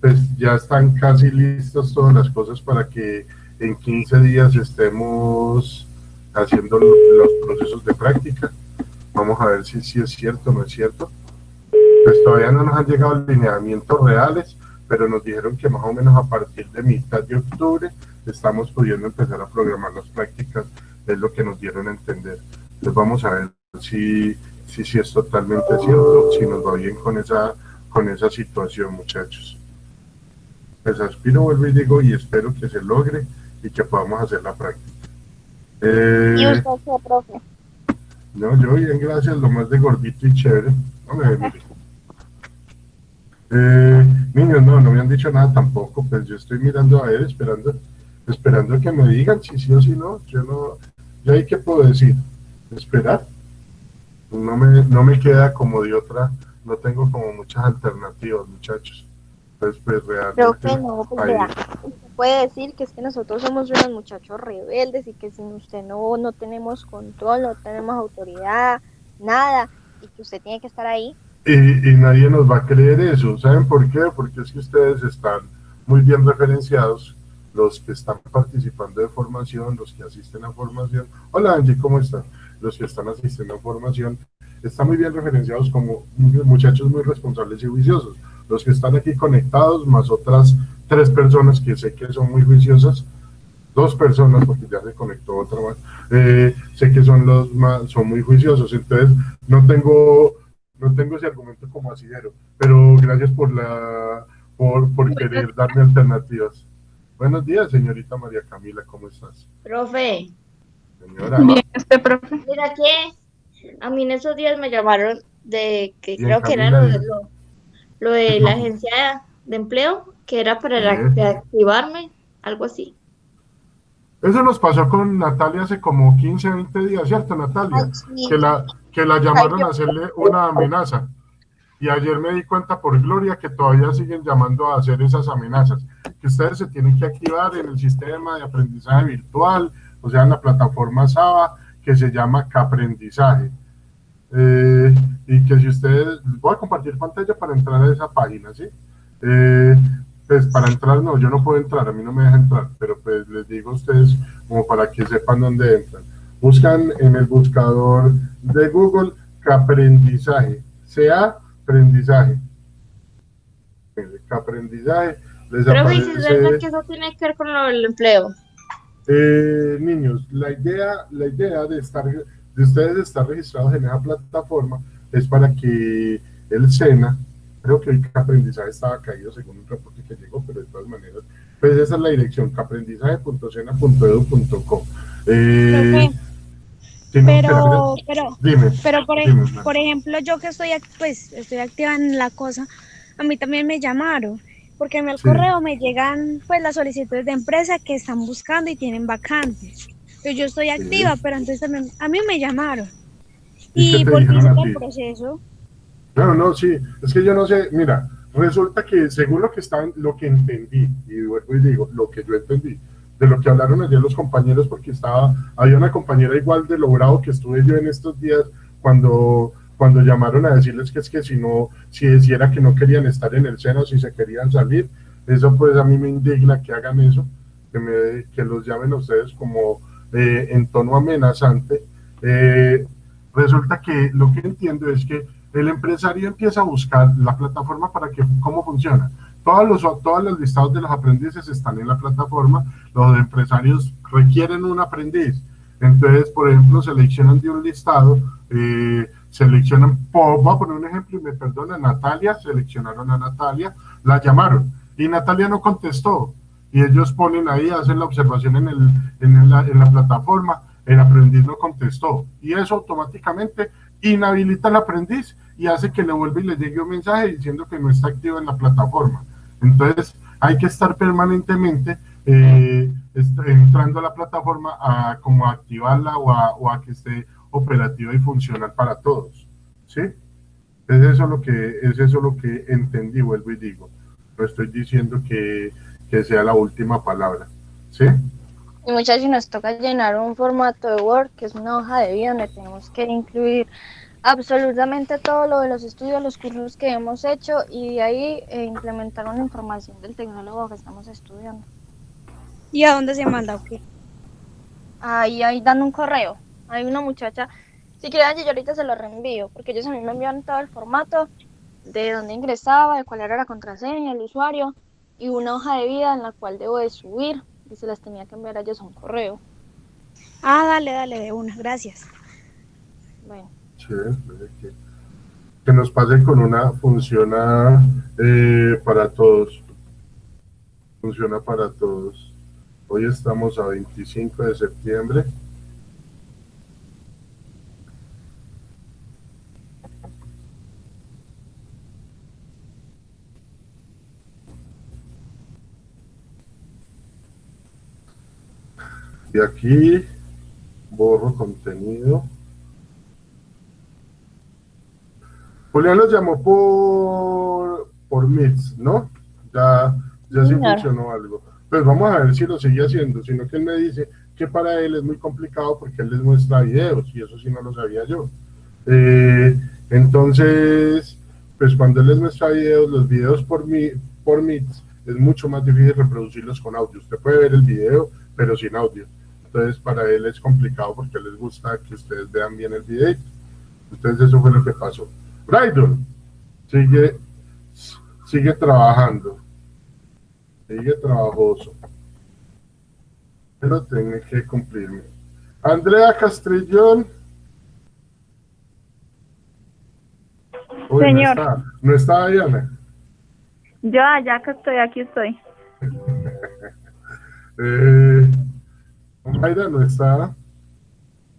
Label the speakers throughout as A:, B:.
A: pues ya están casi listas todas las cosas para que en 15 días estemos haciendo los procesos de práctica. Vamos a ver si es cierto o no es cierto. Pues todavía no nos han llegado alineamientos reales, pero nos dijeron que más o menos a partir de mitad de octubre estamos pudiendo empezar a programar las prácticas, es lo que nos dieron a entender. Entonces vamos a ver si es totalmente cierto, si nos va bien con esa situación, muchachos. Pues aspiro, vuelvo y digo, y espero que se logre y que podamos hacer la práctica.
B: ¿Y usted qué, profe?
A: No, yo bien, gracias, lo más de gordito y chévere. No me mire. Niños, no me han dicho nada tampoco, pues yo estoy mirando a ver, esperando que me digan si sí o si no. Yo ahí qué puedo decir, esperar. No me queda como de otra, no tengo como muchas alternativas, muchachos. Pues realmente
B: Profe, no, pues
A: ahí.
B: vea, usted puede decir que es que nosotros somos unos muchachos rebeldes y que sin usted no tenemos control, no tenemos autoridad, nada, y que usted tiene que estar ahí.
A: Y nadie nos va a creer eso. ¿Saben por qué? Porque es que ustedes están muy bien referenciados, los que están participando de formación, los que asisten a formación. Hola Angie, ¿cómo están? Los que están asistiendo a formación están muy bien referenciados como muchachos muy responsables y juiciosos. Los que están aquí conectados, más otras 3 personas que sé que son muy juiciosas, 2 personas, porque ya se conectó otra más, sé que son muy juiciosos, entonces no tengo ese argumento como asidero, pero gracias por querer darme alternativas. Buenos días, señorita María Camila, ¿cómo estás?
C: Profe,
A: Señora.
D: Bien, profe.
C: mira que a mí en esos días me llamaron de que
A: Bien,
C: creo que era
A: Camila.
C: lo de la agencia de empleo, que era para reactivarme, algo así.
A: Eso nos pasó con Natalia hace como 15, 20 días, ¿cierto, Natalia?
B: Ay, sí.
A: Que la llamaron a hacerle una amenaza. Y ayer me di cuenta por Gloria que todavía siguen llamando a hacer esas amenazas, que ustedes se tienen que activar en el sistema de aprendizaje virtual, o sea, en la plataforma SABA, que se llama Caprendizaje. Y que si ustedes, voy a compartir pantalla para entrar a esa página, ¿sí? Pues para entrar, no, yo no puedo entrar, a mí no me deja entrar, pero pues les digo a ustedes como para que sepan dónde entran. Buscan en el buscador de Google Caprendizaje, aprendizaje. Aprendizaje, les
C: Profe, ¿y si es verdad
A: aparece.
C: que eso tiene que ver con lo del empleo?
A: Niños, la idea de ustedes estar registrados en esa plataforma es para que el SENA, creo que el aprendizaje estaba caído según un reporte que llegó, pero de todas maneras, pues esa es la dirección, caprendizaje.sena.edu.co.
B: Profe, pero,
A: Dime,
B: por ejemplo, yo que pues, estoy activa en la cosa, a mí también me llamaron, porque en el
A: sí.
B: correo me llegan pues las solicitudes de empresa que están buscando y tienen vacantes. Entonces, yo estoy activa, pero entonces también, a mí me llamaron.
A: ¿Y qué
B: Y
A: te
B: volví a
A: dijeron
B: hacer
A: a
B: el
A: ti?
B: proceso.
A: No, sí, es que yo no sé, mira, resulta que según lo que entendí, y vuelvo y digo, lo que yo entendí, de lo que hablaron ayer los compañeros, porque había una compañera igual de logrado que estuve yo en estos días cuando llamaron a decirles que es que si deciera que no querían estar en el seno, si se querían salir, eso pues a mí me indigna que hagan eso, que los llamen a ustedes como en tono amenazante. Resulta que lo que entiendo es que el empresario empieza a buscar la plataforma para que, cómo funciona. Todos los listados de los aprendices están en la plataforma, los empresarios requieren un aprendiz, entonces, por ejemplo, seleccionan de un listado, voy a poner un ejemplo y me perdona, Natalia, seleccionaron a Natalia, la llamaron y Natalia no contestó, y ellos ponen ahí, hacen la observación en la plataforma, el aprendiz no contestó, y eso automáticamente inhabilita al aprendiz y hace que le vuelva y le llegue un mensaje diciendo que no está activo en la plataforma. Entonces, hay que estar permanentemente entrando a la plataforma a como activarla o a que esté operativa y funcional para todos, ¿sí? Es eso lo que entendí, vuelvo y digo. No estoy diciendo que sea la última palabra, ¿sí?
B: Y muchachos, nos toca llenar un formato de Word, que es una hoja de vida donde tenemos que incluir Absolutamente todo lo de los estudios, los cursos que hemos hecho y de ahí implementaron la información del tecnólogo que estamos estudiando.
D: ¿Y a dónde se manda o qué?
B: Ahí dan un correo. Hay una muchacha, si quieren yo ahorita se lo reenvío, porque ellos a mí me enviaron todo el formato de dónde ingresaba, de cuál era la contraseña, el usuario y una hoja de vida en la cual debo de subir y se las tenía que enviar a ellos a un correo.
D: Ah, dale, de una, gracias.
B: Bueno.
A: Chévere, que nos pasen con una funciona para todos. Funciona para todos. Hoy estamos a 25 de septiembre. Y aquí borro contenido. Julián los llamó por Meets, ¿no? Ya sí funcionó algo. Pues vamos a ver si lo sigue haciendo, sino que él me dice que para él es muy complicado porque él les muestra videos, y eso sí no lo sabía yo. Entonces, pues cuando él les muestra videos, los videos por Meets, es mucho más difícil reproducirlos con audio. Usted puede ver el video, pero sin audio. Entonces, para él es complicado porque les gusta que ustedes vean bien el video. Entonces, eso fue lo que pasó. Brydon sigue trabajando, sigue trabajoso, pero tiene que cumplirme. Andrea Castrillón. Uy,
E: señor.
A: No está Diana.
E: Yo ya que estoy, aquí estoy.
A: Mayra no está.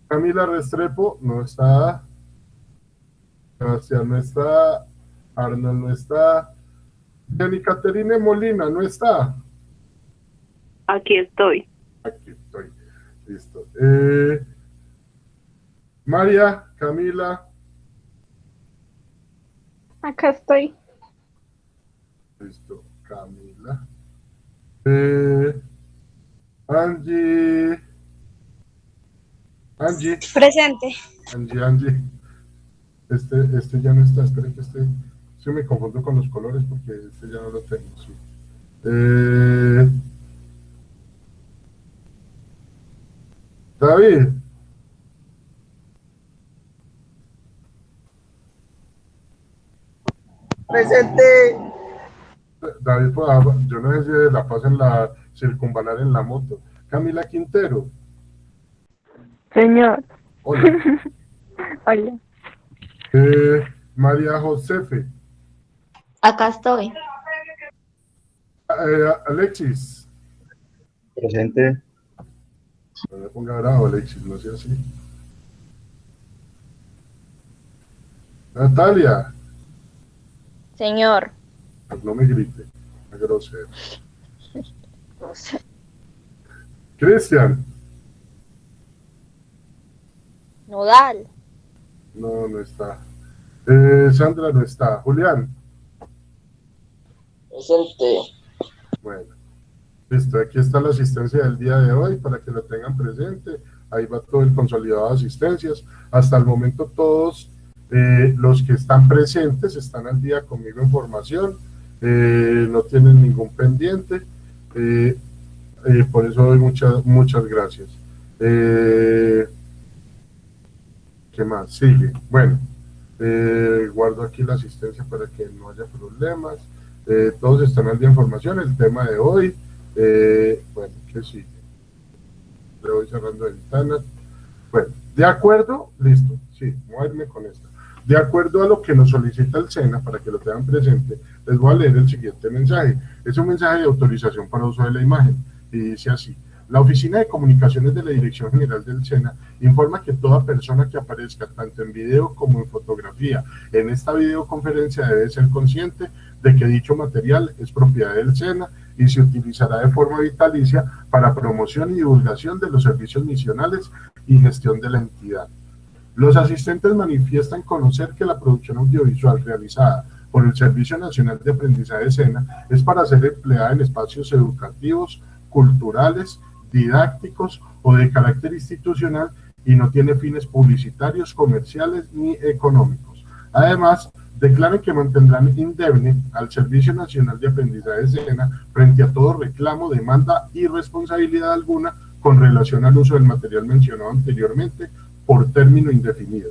A: Camila Restrepo no está. Sebastián no está. Arnold no está. Jenny Caterine Molina no está.
E: Aquí estoy.
A: Aquí estoy. Listo. María, Camila.
E: Acá estoy.
A: Listo. Camila. Angie.
D: Presente.
A: Angie. Este ya no está. Esperen que sí me confundo con los colores porque este ya no lo tengo. Sí. David.
F: Presente.
A: David, yo no sé si la pasan la circunvalar en la moto. Camila Quintero.
E: Señor.
A: Hola.
E: Hola.
A: María Josefe.
C: Acá estoy.
A: Alexis.
F: Presente.
A: No me ponga bravo, Alexis, no sea así. Natalia.
B: Señor.
A: No me grite, es grosero. Cristian.
B: Nodal.
A: No está. Sandra no está. Julián.
F: Presente.
A: Bueno, listo, aquí está la asistencia del día de hoy para que lo tengan presente. Ahí va todo el consolidado de asistencias. Hasta el momento todos los que están presentes están al día conmigo en formación, no tienen ningún pendiente, por eso doy muchas gracias. ¿Qué más? Sigue. Bueno, guardo aquí la asistencia para que no haya problemas. Todos están al día en formación. El tema de hoy, bueno, ¿qué sigue? Le voy cerrando ventanas. Bueno, de acuerdo, listo, sí, voy a irme con esto. De acuerdo a lo que nos solicita el SENA, para que lo tengan presente, les voy a leer el siguiente mensaje. Es un mensaje de autorización para uso de la imagen, y dice así: la Oficina de Comunicaciones de la Dirección General del SENA informa que toda persona que aparezca tanto en video como en fotografía en esta videoconferencia debe ser consciente de que dicho material es propiedad del SENA y se utilizará de forma vitalicia para promoción y divulgación de los servicios misionales y gestión de la entidad. Los asistentes manifiestan conocer que la producción audiovisual realizada por el Servicio Nacional de Aprendizaje SENA es para ser empleada en espacios educativos, culturales, didácticos o de carácter institucional y no tiene fines publicitarios, comerciales ni económicos. Además, declaran que mantendrán indemne al Servicio Nacional de Aprendizaje SENA frente a todo reclamo, demanda y responsabilidad alguna con relación al uso del material mencionado anteriormente por término indefinido.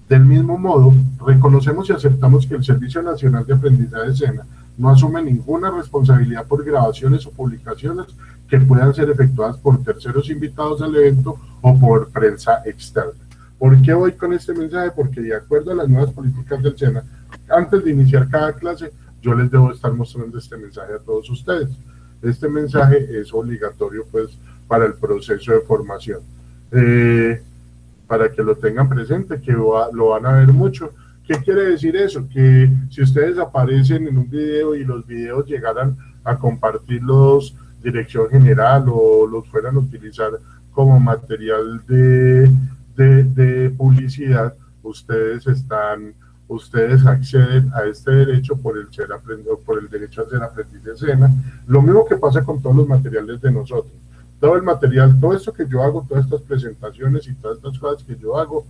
A: Del mismo modo, reconocemos y aceptamos que el Servicio Nacional de Aprendizaje SENA no asume ninguna responsabilidad por grabaciones o publicaciones que puedan ser efectuadas por terceros invitados al evento o por prensa externa. ¿Por qué voy con este mensaje? Porque de acuerdo a las nuevas políticas del SENA, antes de iniciar cada clase, yo les debo estar mostrando este mensaje a todos ustedes. Este mensaje es obligatorio, pues, para el proceso de formación. Para que lo tengan presente, que lo van a ver mucho. ¿Qué quiere decir eso? Que si ustedes aparecen en un video y los videos llegaran a compartirlos dirección general o los fueran a utilizar como material de publicidad, ustedes acceden a este derecho por el derecho a ser aprendiz de SENA. Lo mismo que pasa con todos los materiales de nosotros. Todo el material, todo esto que yo hago, todas estas presentaciones y todas estas cosas que yo hago,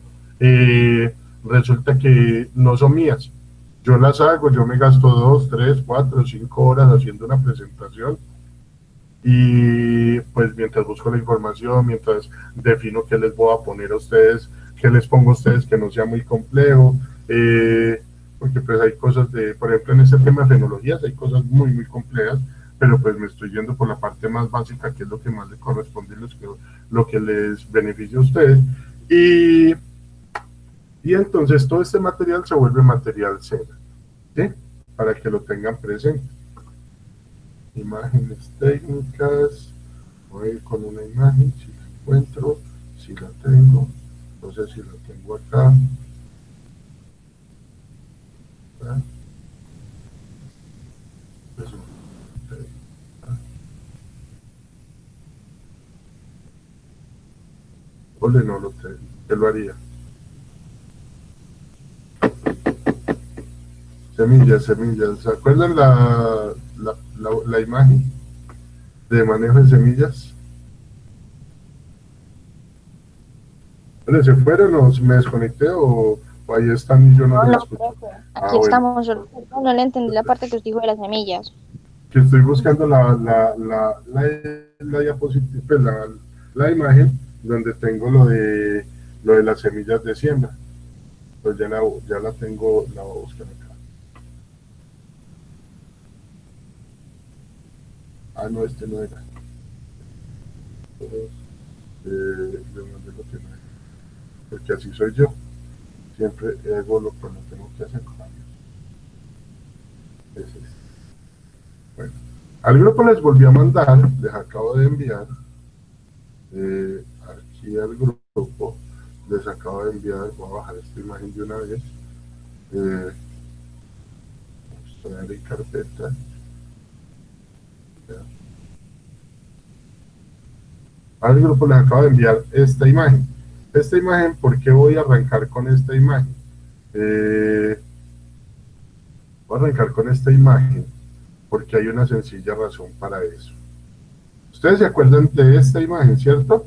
A: resulta que no son mías. Yo las hago, yo me gasto 2, 3, 4, 5 horas haciendo una presentación y pues mientras busco la información, mientras defino qué les voy a poner a ustedes, qué les pongo a ustedes que no sea muy complejo, porque pues hay cosas por ejemplo en este tema de fenologías hay cosas muy muy complejas, pero pues me estoy yendo por la parte más básica, que es lo que más les corresponde, lo que les beneficia a ustedes, y entonces todo este material se vuelve material SENA, ¿sí? Para que lo tengan presente. Imágenes técnicas, voy a ir con una imagen, si la encuentro, si la tengo, no sé si la tengo acá. ¿Ah? Eso. Ole, no lo tengo, ¿qué lo haría? Semillas, ¿se acuerdan la imagen de manejo de semillas? Ole, ¿se fueron o me desconecté o ahí están y yo no los escucho?
B: Aquí estamos, bueno. No le entendí la parte que os dijo de las semillas.
A: Que estoy buscando la diapositiva, pues la imagen donde tengo lo de las semillas de siembra. Pues ya la tengo, la voy a buscar acá. Ah, no, este no era. Porque así soy yo. Siempre hago lo que no tengo que hacer. Bueno, al grupo les volví a mandar, les acabo de enviar, aquí al grupo, les acabo de enviar, voy a bajar esta imagen de una vez, mostrar en carpeta, al grupo les acabo de enviar esta imagen, ¿por qué voy a arrancar con esta imagen? Voy a arrancar con esta imagen, porque hay una sencilla razón para eso. Ustedes se acuerdan de esta imagen, ¿cierto?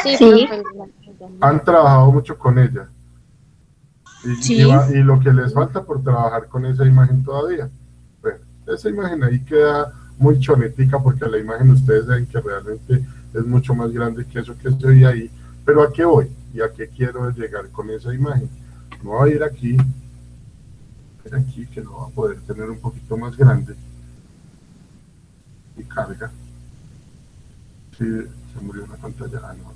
B: Sí,
C: Sí.
A: Han trabajado mucho con ella.
D: Sí.
A: Y lo que les falta por trabajar con esa imagen todavía. Bueno, esa imagen ahí queda muy chonetica, porque la imagen ustedes ven que realmente es mucho más grande que eso que se ve ahí. Pero ¿a qué voy? ¿Y a qué quiero llegar con esa imagen? Me voy a ir aquí, que lo voy a poder tener un poquito más grande. Y carga. Sí, se murió una pantalla. Ah, no.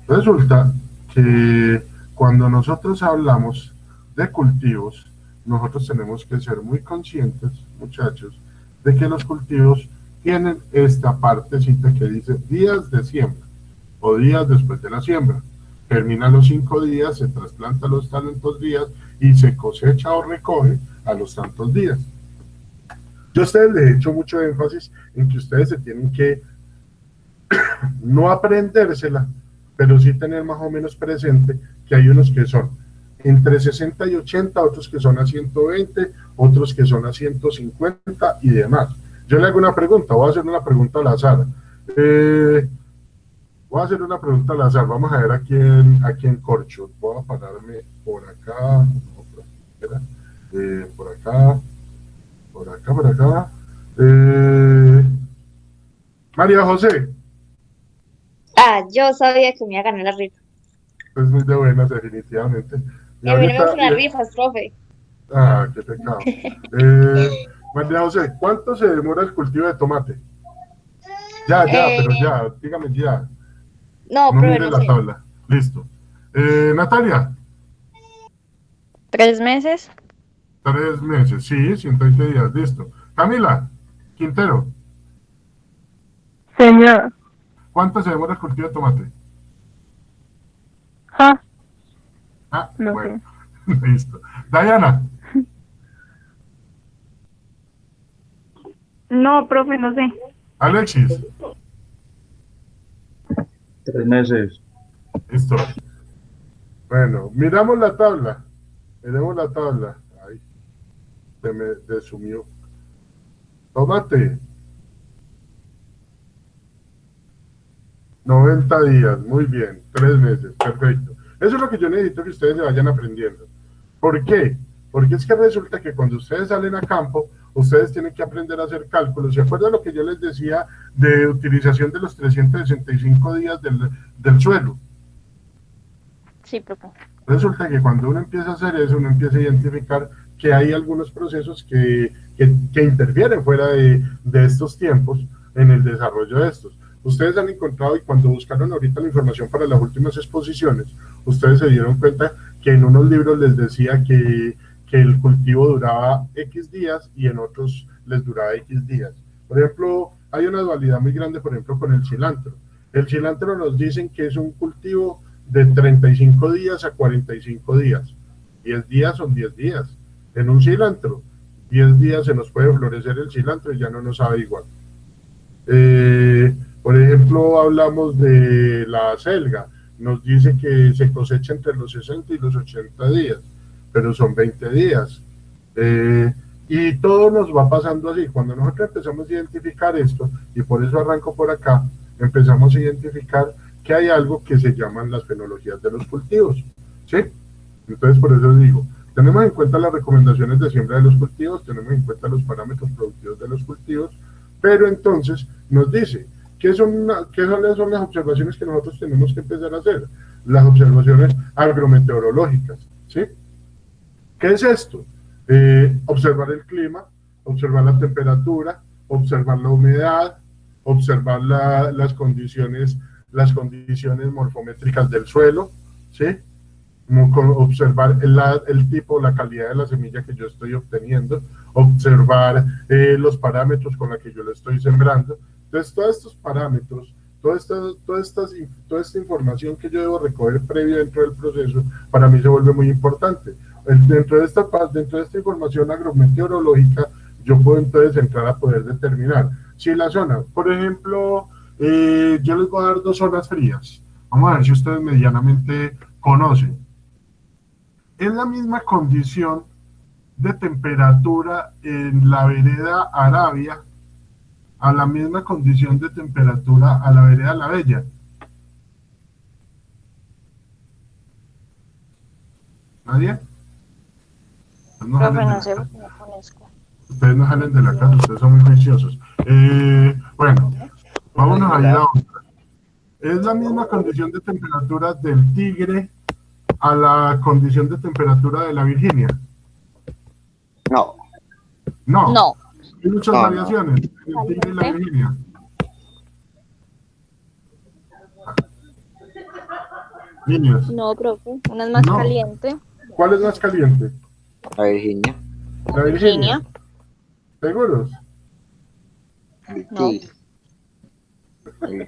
A: Resulta que cuando nosotros hablamos de cultivos, nosotros tenemos que ser muy conscientes, muchachos, de que los cultivos tienen esta partecita que dice días de siembra o días después de la siembra. Termina los 5 días, se trasplanta a los tantos días y se cosecha o recoge a los tantos días. Yo a ustedes les he hecho mucho énfasis en que ustedes se tienen que no aprendérsela, pero sí tener más o menos presente que hay unos que son entre 60 y 80, otros que son a 120, otros que son a 150 y demás. Yo le hago una pregunta, voy a hacer una pregunta al azar. Voy a hacer una pregunta al azar, vamos a ver aquí en corcho. Voy a pararme por acá, no, espera, por acá, por acá, por acá. María José,
C: Ah, yo sabía que me iba a ganar la rifa.
A: es muy de buenas, definitivamente. Y
C: Y a mí no me
A: ahorita,
C: gustan las rifas, profe.
A: qué pecado. María José, ¿cuánto se demora el cultivo de tomate? Ya, pero
C: Eh,
A: ya, dígame ya.
C: no,
A: No
C: profe,
A: mire
C: no
A: la
C: sé.
A: tabla. Listo. Natalia,
B: 3 meses.
A: 3 meses. Sí, 120 días. Listo. Camila, Quintero,
E: Señor.
A: ¿cuánto se demora el cultivo de tomate?
E: Ja, no
A: Bueno,
E: sé.
A: listo. Diana,
E: No, profe, no sé.
A: Alexis,
F: 3 meses.
A: listo. Bueno, miramos la tabla. Miremos la tabla. Ahí, se me desumió. Tomate. 90 días, muy bien, 3 meses, perfecto. Eso es lo que yo necesito que ustedes se vayan aprendiendo. ¿Por qué? Porque es que resulta que cuando ustedes salen a campo, ustedes tienen que aprender a hacer cálculos. ¿Se acuerdan lo que yo les decía de utilización de los 365 días del suelo?
B: Sí, profe.
A: Resulta que cuando uno empieza a hacer eso, uno empieza a identificar que hay algunos procesos que interfieren fuera de estos tiempos en el desarrollo de estos. Ustedes han encontrado, y cuando buscaron ahorita la información para las últimas exposiciones, ustedes se dieron cuenta que en unos libros les decía que el cultivo duraba X días y en otros les duraba X días. Por ejemplo, hay una dualidad muy grande, por ejemplo, con el cilantro. El cilantro nos dicen que es un cultivo de 35 días a 45 días. 10 días son 10 días. En un cilantro, 10 días se nos puede florecer el cilantro y ya no nos sabe igual. Por ejemplo, hablamos de la selga. Nos dice que se cosecha entre los 60 y los 80 días, pero son 20 días. Y todo nos va pasando así. Cuando nosotros empezamos a identificar esto, y por eso arranco por acá, empezamos a identificar que hay algo que se llaman las fenologías de los cultivos, ¿sí? Entonces, por eso digo, tenemos en cuenta las recomendaciones de siembra de los cultivos, tenemos en cuenta los parámetros productivos de los cultivos, pero entonces nos dice, ¿qué son las observaciones que nosotros tenemos que empezar a hacer? Las observaciones agrometeorológicas, ¿sí? ¿Qué es esto? Observar el clima, observar la temperatura, observar la humedad, observar las condiciones morfométricas del suelo, ¿sí? Observar el tipo, la calidad de la semilla que yo estoy obteniendo, observar los parámetros con los que yo lo estoy sembrando. Entonces, todos estos parámetros, toda esta información que yo debo recoger previo dentro del proceso, para mí se vuelve muy importante. Dentro de esta información agrometeorológica, yo puedo entonces entrar a poder determinar si la zona, por ejemplo, yo les voy a dar 2 zonas frías. Vamos a ver si ustedes medianamente conocen. Es la misma condición de temperatura en la vereda Arabia a la misma condición de temperatura a la vereda La Bella. ¿Nadie?
B: Profe, no sé por qué no conozco.
A: Ustedes no salen de la casa, ustedes son muy juiciosos. Bueno, vámonos allá a otra. Es la misma condición de temperatura del Tigre a la condición de temperatura de la Virginia.
F: No.
A: No.
B: No.
A: Hay muchas
F: No,
A: variaciones en el Tigre y la Virginia. Niños,
B: No, profe. Una es más
A: No.
B: caliente.
A: ¿cuál es más caliente?
F: La Virginia.
A: La Virginia. ¿Seguros?
F: El
B: No.
F: tigre. El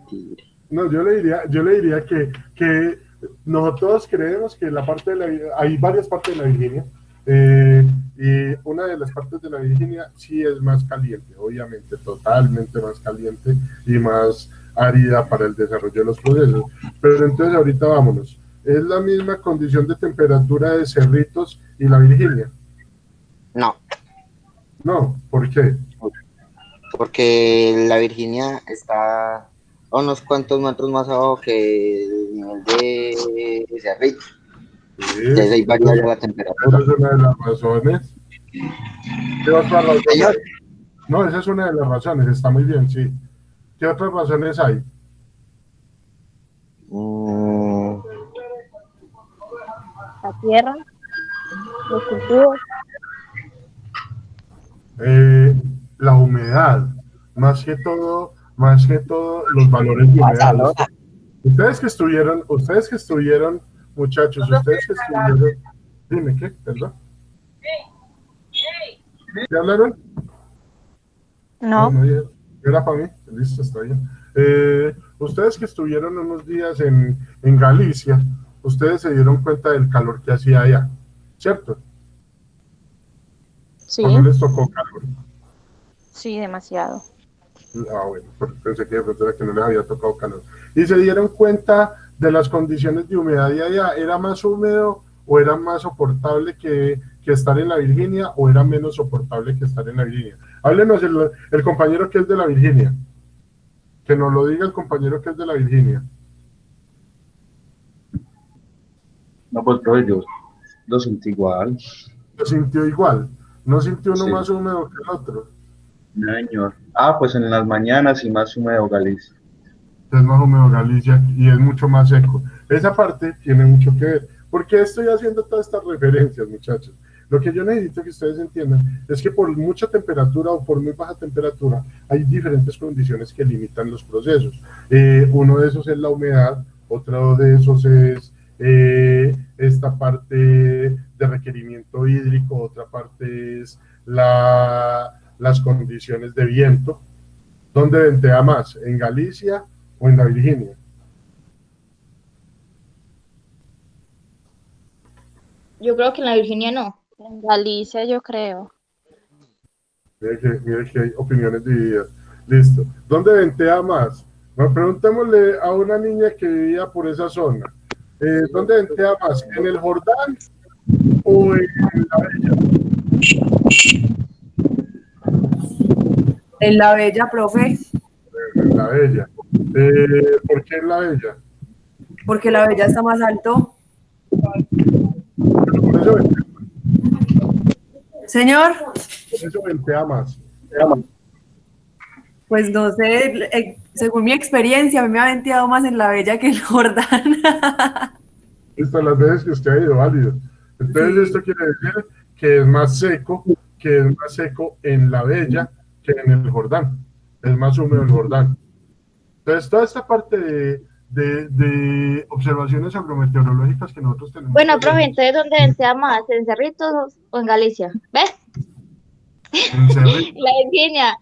F: tigre.
A: No, yo le diría que nosotros creemos que la parte hay varias partes de la Virginia, y una de las partes de la Virginia sí es más caliente, obviamente, totalmente más caliente y más árida para el desarrollo de los procesos. Pero entonces ahorita vámonos. ¿Es la misma condición de temperatura de Cerritos y la Virginia?
F: No.
A: No, ¿por qué?
F: Porque la Virginia está a unos cuantos metros más abajo que el nivel de Cerrito.
A: Sí,
F: Entonces ahí varía ya la
A: esa
F: temperatura.
A: es una de las razones. ¿Qué otra razón hay?
F: Señor,
A: No, esa es una de las razones, está muy bien, sí. ¿Qué otras razones hay?
F: mm,
B: La tierra, los cultivos.
A: Eh, la humedad, más que todo los valores de humedad. Ustedes que estuvieron, muchachos, ustedes que estuvieron, dime qué, perdón, ¿qué hablaron? No,
B: No,
A: no, era para mí, listo, está bien. Ustedes que estuvieron unos días en Galicia, ustedes se dieron cuenta del calor que hacía allá, ¿cierto?
B: sí,
A: ¿O no les tocó calor?
B: sí, demasiado.
A: Ah, bueno, pensé que de pronto era que no les había tocado calor. Y se dieron cuenta de las condiciones de humedad de allá. ¿Era más húmedo o era más soportable que estar en la Virginia o era menos soportable que estar en la Virginia? Háblenos el compañero que es de la Virginia. Que nos lo diga el compañero que es de la Virginia.
G: No, pues, pero yo lo sentí igual.
A: ¿Lo sintió igual? ¿No sintió uno
G: Sí,
A: más húmedo que el otro?
G: no, señor. Ah, pues en las mañanas y más húmedo Galicia.
A: Es más húmedo Galicia y es mucho más seco. Esa parte tiene mucho que ver. ¿Por qué estoy haciendo todas estas referencias, muchachos? Lo que yo necesito que ustedes entiendan es que por mucha temperatura o por muy baja temperatura hay diferentes condiciones que limitan los procesos. Uno de esos es la humedad, otro de esos es esta parte de requerimiento hídrico, otra parte es las condiciones de viento. ¿Dónde ventea más? ¿En Galicia o en la Virginia?
C: Yo creo que en la Virginia no.
B: En Galicia, yo creo.
A: Mire que hay opiniones divididas. Listo. ¿Dónde ventea más? Bueno, preguntémosle a una niña que vivía por esa zona. ¿Dónde ventea más? ¿En el Jordán o en la Bella?
D: En la Bella, profe,
A: En la Bella. ¿Por qué en la Bella?
D: porque la Bella está más alto.
A: Pero
D: Señor,
A: por eso ventea más.
D: pues no sé, según mi experiencia, a mí me ha venteado más en la Bella que en Jordán.
A: Estas las veces que usted ha ido, válido. Entonces,
D: Sí.
A: esto quiere decir que es más seco en la Bella que en el Jordán. Es más húmedo el Jordán. Entonces, toda esta parte de observaciones agrometeorológicas que nosotros tenemos.
C: Bueno, profe, entonces, ¿dónde ventea más? ¿En Cerritos o en Galicia? ¿Ves?
A: En Cerritos.
C: La Virginia.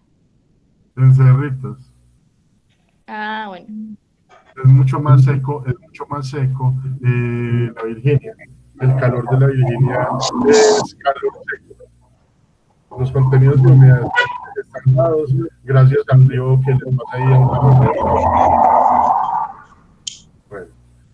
A: En Cerritos.
C: Ah, bueno.
A: Es mucho más seco la Virginia. El calor de la Virginia es calor seco. Los contenidos de humedad están dados gracias al río que les pasa ahí a Bueno,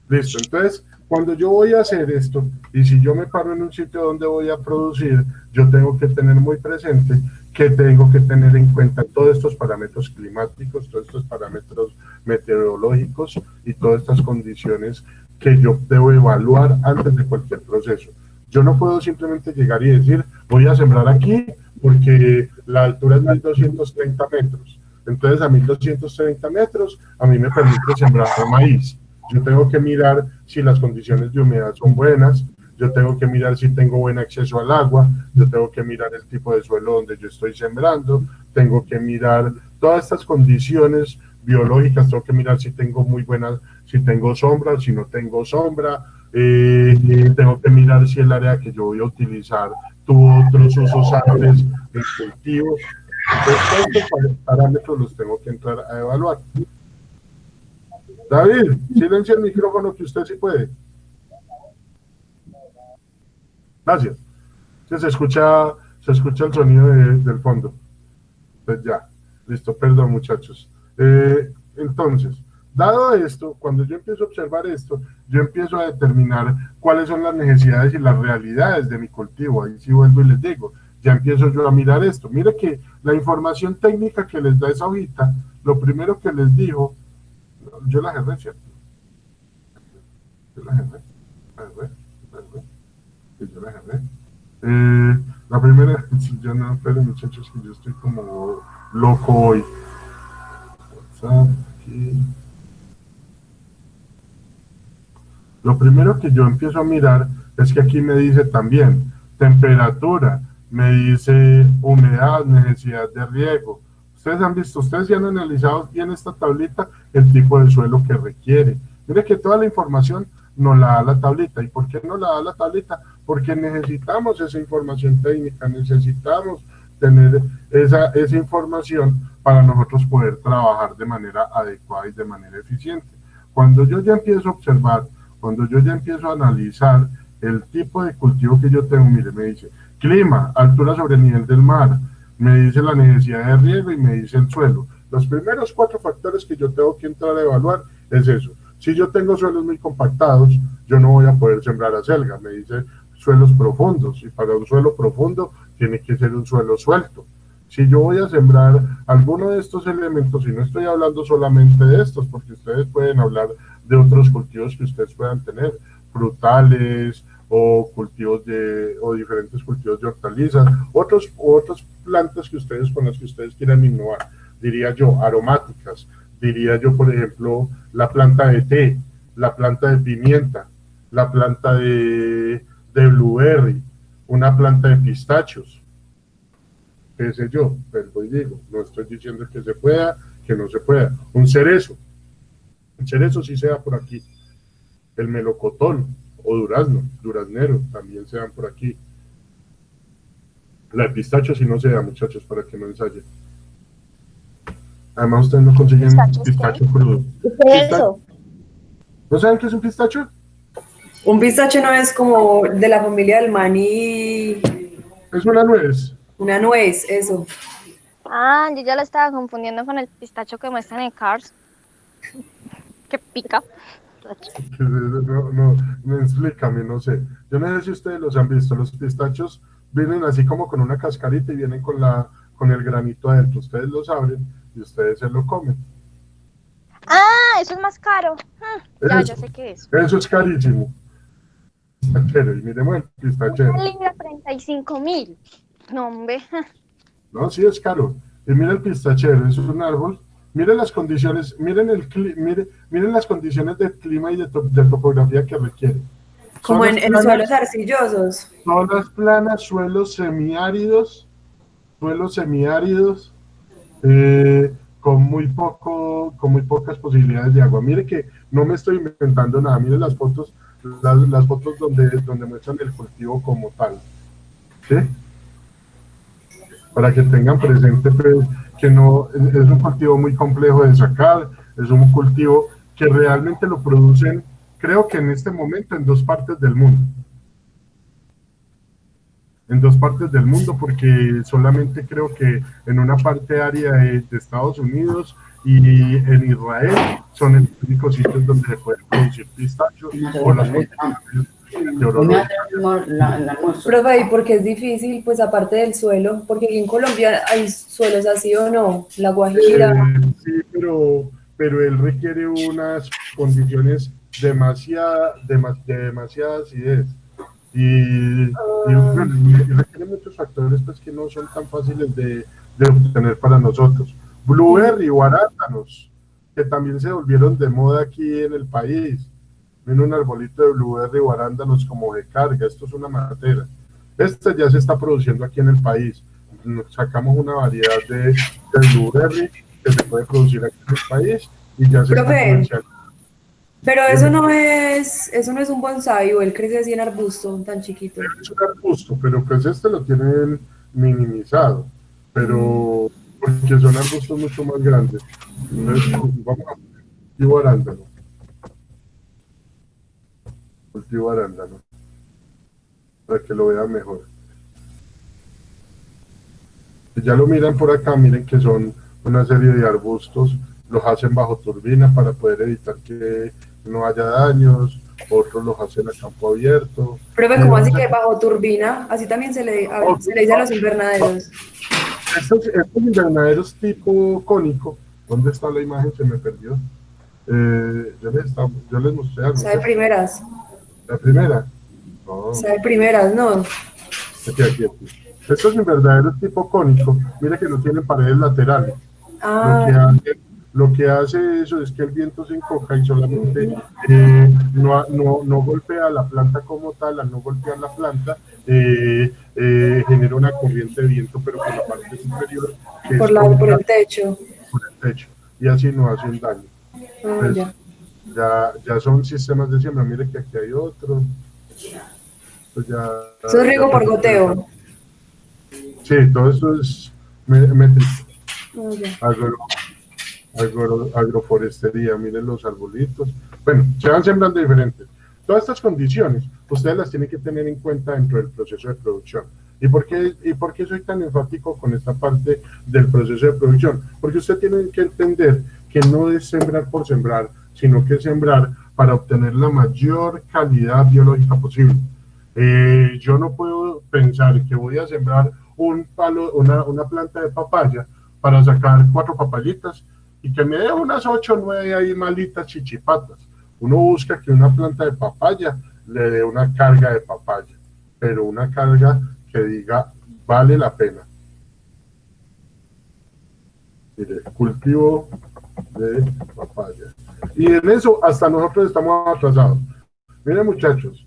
A: listo. Entonces, cuando yo voy a hacer esto, y si yo me paro en un sitio donde voy a producir, yo tengo que tener muy presente que tengo que tener en cuenta todos estos parámetros climáticos, todos estos parámetros meteorológicos y todas estas condiciones que yo debo evaluar antes de cualquier proceso. Yo no puedo simplemente llegar y decir, voy a sembrar aquí porque la altura es 1230 metros. Entonces, a 1230 metros, a mí me permite sembrar maíz. Yo tengo que mirar si las condiciones de humedad son buenas, yo tengo que mirar si tengo buen acceso al agua, yo tengo que mirar el tipo de suelo donde yo estoy sembrando, tengo que mirar todas estas condiciones biológicas, tengo que mirar si tengo muy buenas, si tengo sombra, si no tengo sombra, tengo que mirar si el área que yo voy a utilizar tuvo otros usos antes de cultivos. Entonces, todos estos parámetros los tengo que entrar a evaluar. David, silencia el micrófono que usted sí puede. Gracias. Que se escucha el sonido del fondo. Pues ya, listo, perdón muchachos. Entonces, dado esto, cuando yo empiezo a observar esto, yo empiezo a determinar cuáles son las necesidades y las realidades de mi cultivo. Ahí sí vuelvo y les digo, ya empiezo yo a mirar esto. Mire que la información técnica que les da esa hojita, lo primero que les dijo, yo la agarré, ¿cierto? Yo la agarré. Yo la agarré. La primera, yo no, esperen muchachos, que yo estoy como loco hoy. WhatsApp, aquí. Lo primero que yo empiezo a mirar es que aquí me dice también temperatura, me dice humedad, necesidad de riego. Ustedes han visto, ustedes ya han analizado bien esta tablita, el tipo de suelo que requiere. Mire que toda la información nos la da la tablita. ¿Y por qué nos la da la tablita? Porque necesitamos esa información técnica, necesitamos tener esa información para nosotros poder trabajar de manera adecuada y de manera eficiente. Cuando yo ya empiezo a observar, cuando yo ya empiezo a analizar el tipo de cultivo que yo tengo, mire, me dice clima, altura sobre el nivel del mar, me dice la necesidad de riego y me dice el suelo. Los primeros 4 factores que yo tengo que entrar a evaluar es eso. Si yo tengo suelos muy compactados, yo no voy a poder sembrar acelga. Me dice suelos profundos, y para un suelo profundo tiene que ser un suelo suelto. Si yo voy a sembrar alguno de estos elementos, y no estoy hablando solamente de estos, porque ustedes pueden hablar de otros cultivos que ustedes puedan tener, frutales o cultivos o diferentes cultivos de hortalizas, otras plantas que ustedes, con las que ustedes quieran innovar, diría yo, aromáticas, diría yo, por ejemplo, la planta de té, la planta de pimienta, la planta de blueberry, una planta de pistachos, qué sé yo, pero hoy digo, no estoy diciendo que se pueda, que no se pueda. Un cerezo sí se da por aquí, el melocotón o duraznero también se dan por aquí. La de pistacho sí no se da, muchachos, para que no ensayen. Además ustedes no consiguen pistacho crudo.
C: ¿Qué es eso?
A: ¿No saben qué es un pistacho?
D: Un pistacho no es como de la familia del maní.
A: Es una nuez.
D: Una nuez, eso.
B: Ah, yo ya la estaba confundiendo con el pistacho que muestran en Cars. Que pica.
A: No, explícame, no sé. Yo no sé si ustedes los han visto. Los pistachos vienen así como con una cascarita y vienen con el granito adentro. Ustedes los abren y ustedes se lo comen.
B: Ah, eso es más caro. Ya sé qué es.
A: Eso es carísimo. Pistachero, y miremos el pistachero.
B: Una libra 35.000. No, hombre.
A: No, sí es caro. Y mira el pistachero, es un árbol. Miren las condiciones, miren las condiciones de clima y de topografía que requiere.
D: Como en suelos arcillosos.
A: Zonas planas, suelos semiáridos, con muy pocas posibilidades de agua. Mire que no me estoy inventando nada. Miren las fotos, las fotos donde muestran el cultivo como tal. ¿Sí? Para que tengan presente, pues, que no es un cultivo muy complejo de sacar, es un cultivo que realmente lo producen, creo que en este momento, en 2 partes del mundo. En 2 partes del mundo, porque solamente creo que en una parte área de Estados Unidos y en Israel son los únicos sitios donde se puede producir pistachos o las de oro.
D: Profe, ¿y por qué es difícil? Pues aparte del suelo, porque aquí en Colombia hay suelos así o no, La Guajira.
A: Sí, pero él requiere unas condiciones de demasiada acidez y requiere muchos factores pues que no son tan fáciles de obtener para nosotros. Blueberry o arándanos, que también se volvieron de moda aquí en el país. Viene un arbolito de blueberry o arándanos como de carga, esto es una matera. Este ya se está produciendo aquí en el país. Sacamos una variedad de blueberry que se puede producir aquí en el país y ya se está comercializando.
D: Pero eso no es un bonsái, o él crece así en arbusto tan chiquito.
A: Es un arbusto, pero pues este lo tienen minimizado, pero porque son arbustos mucho más grandes. Entonces, vamos a cultivo arándano, para que lo vean mejor. Si ya lo miran por acá, miren que son una serie de arbustos, los hacen bajo turbina para poder evitar que no haya daños, otros los hacen a campo abierto.
D: Profe, ¿cómo así que bajo turbina? Así también se le dice a los invernaderos.
A: Estos invernaderos tipo cónico, ¿dónde está la imagen? Se me perdió. Yo les mostré algo.
D: Sabe primeras.
A: La primera. No.
D: Sabe primeras, no.
A: Aquí. Estos invernaderos tipo cónico, mira que no tienen paredes laterales.
D: Ah.
A: Lo que hace eso es que el viento se encoja y solamente no golpea la planta como tal. Al no golpear la planta, genera una corriente de viento, pero por la parte superior, que es
D: Por el techo.
A: por el techo, y así no hacen daño. Pues, ya son sistemas de siembra. Mire que aquí hay otro. Pues
D: eso es riego por goteo.
A: Sí, todo eso es métrico. Agroforestería, miren los arbolitos. Bueno, se van sembrando diferentes. Todas estas condiciones, ustedes las tienen que tener en cuenta dentro del proceso de producción. ¿Y por qué soy tan enfático con esta parte del proceso de producción? Porque usted tiene que entender que no es sembrar por sembrar, sino que es sembrar para obtener la mayor calidad biológica posible. Yo no puedo pensar que voy a sembrar una planta de papaya para sacar 4 papayitas y que me dé unas 8 o 9 ahí malitas chichipatas. Uno busca que una planta de papaya le dé una carga de papaya, pero una carga que diga vale la pena. Mire, cultivo de papaya. Y en eso hasta nosotros estamos atrasados. Miren, muchachos,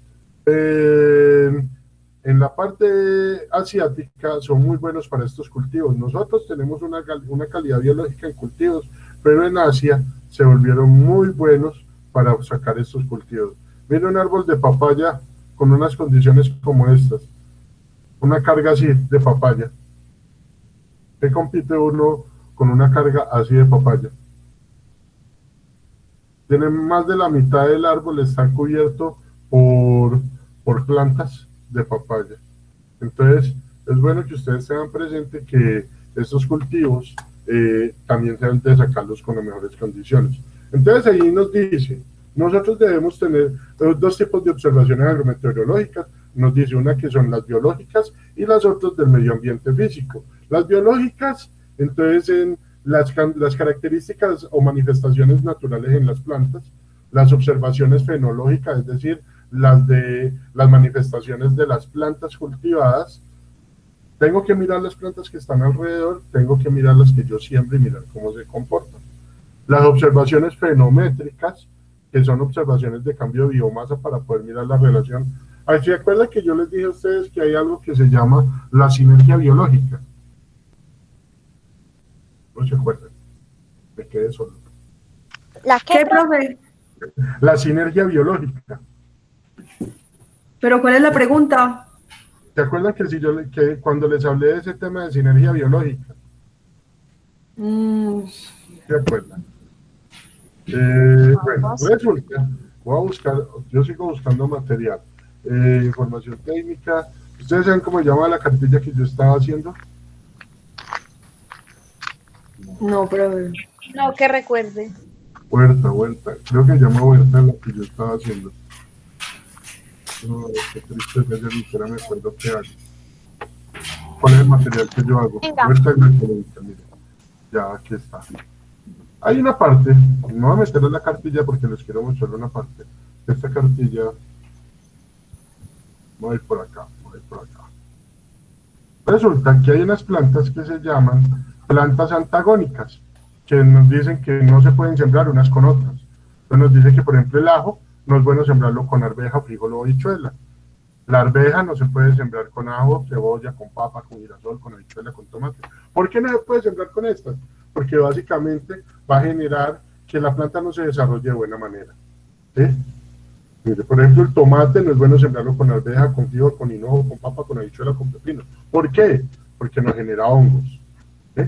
A: en la parte asiática son muy buenos para estos cultivos. Nosotros tenemos una calidad biológica en cultivos, pero en Asia se volvieron muy buenos para sacar estos cultivos. Miren un árbol de papaya con unas condiciones como estas, una carga así de papaya. ¿Qué compite uno con una carga así de papaya? Tiene más de la mitad del árbol, está cubierto por plantas de papaya. Entonces, es bueno que ustedes tengan presente que estos cultivos también se deben de sacarlos con las mejores condiciones. Entonces, ahí nos dice, nosotros debemos tener 2 tipos de observaciones agrometeorológicas. Nos dice una que son las biológicas y las otras del medio ambiente físico. Las biológicas, entonces, en las características o manifestaciones naturales en las plantas, las observaciones fenológicas, es decir, las manifestaciones de las plantas cultivadas. Tengo que mirar las plantas que están alrededor, tengo que mirar las que yo siembro y mirar cómo se comportan. Las observaciones fenométricas, que son observaciones de cambio de biomasa para poder mirar la relación. ¿Se acuerdan que yo les dije a ustedes que hay algo que se llama la sinergia biológica? ¿No se acuerdan? Me quedé solo.
B: ¿La
D: ¿Qué, profe?
A: La sinergia biológica.
D: ¿Pero cuál es la pregunta?
A: ¿Se acuerdan que cuando les hablé de ese tema de sinergia biológica? ¿Se acuerdan? Bueno, resulta, voy a buscar, yo sigo buscando material, información técnica. ¿Ustedes saben cómo se llama la cartilla que yo estaba haciendo?
D: No, profe.
C: No, que recuerde.
A: Huerta, creo que se llama Huerta la que yo estaba haciendo. No, qué triste, ya ni siquiera me acuerdo qué hago. ¿Cuál es el material que yo hago?
B: Venga.
A: Huerta agroecológica, mire. Ya, aquí está. Hay una parte, no voy a meter en la cartilla porque les quiero mostrar una parte. Esta cartilla, voy a ir por acá. Resulta que hay unas plantas que se llaman plantas antagónicas, que nos dicen que no se pueden sembrar unas con otras. Entonces nos dice que, por ejemplo, el ajo no es bueno sembrarlo con arveja, frijol o habichuela. La arveja no se puede sembrar con ajo, cebolla, con papa, con girasol, con habichuela, con tomate. ¿Por qué no se puede sembrar con estas? Porque básicamente va a generar que la planta no se desarrolle de buena manera. ¿Sí? Mire, por ejemplo, el tomate no es bueno sembrarlo con arveja, con frijol, con hinojo, con papa, con habichuela, con pepino. ¿Por qué? Porque nos genera hongos. ¿Sí?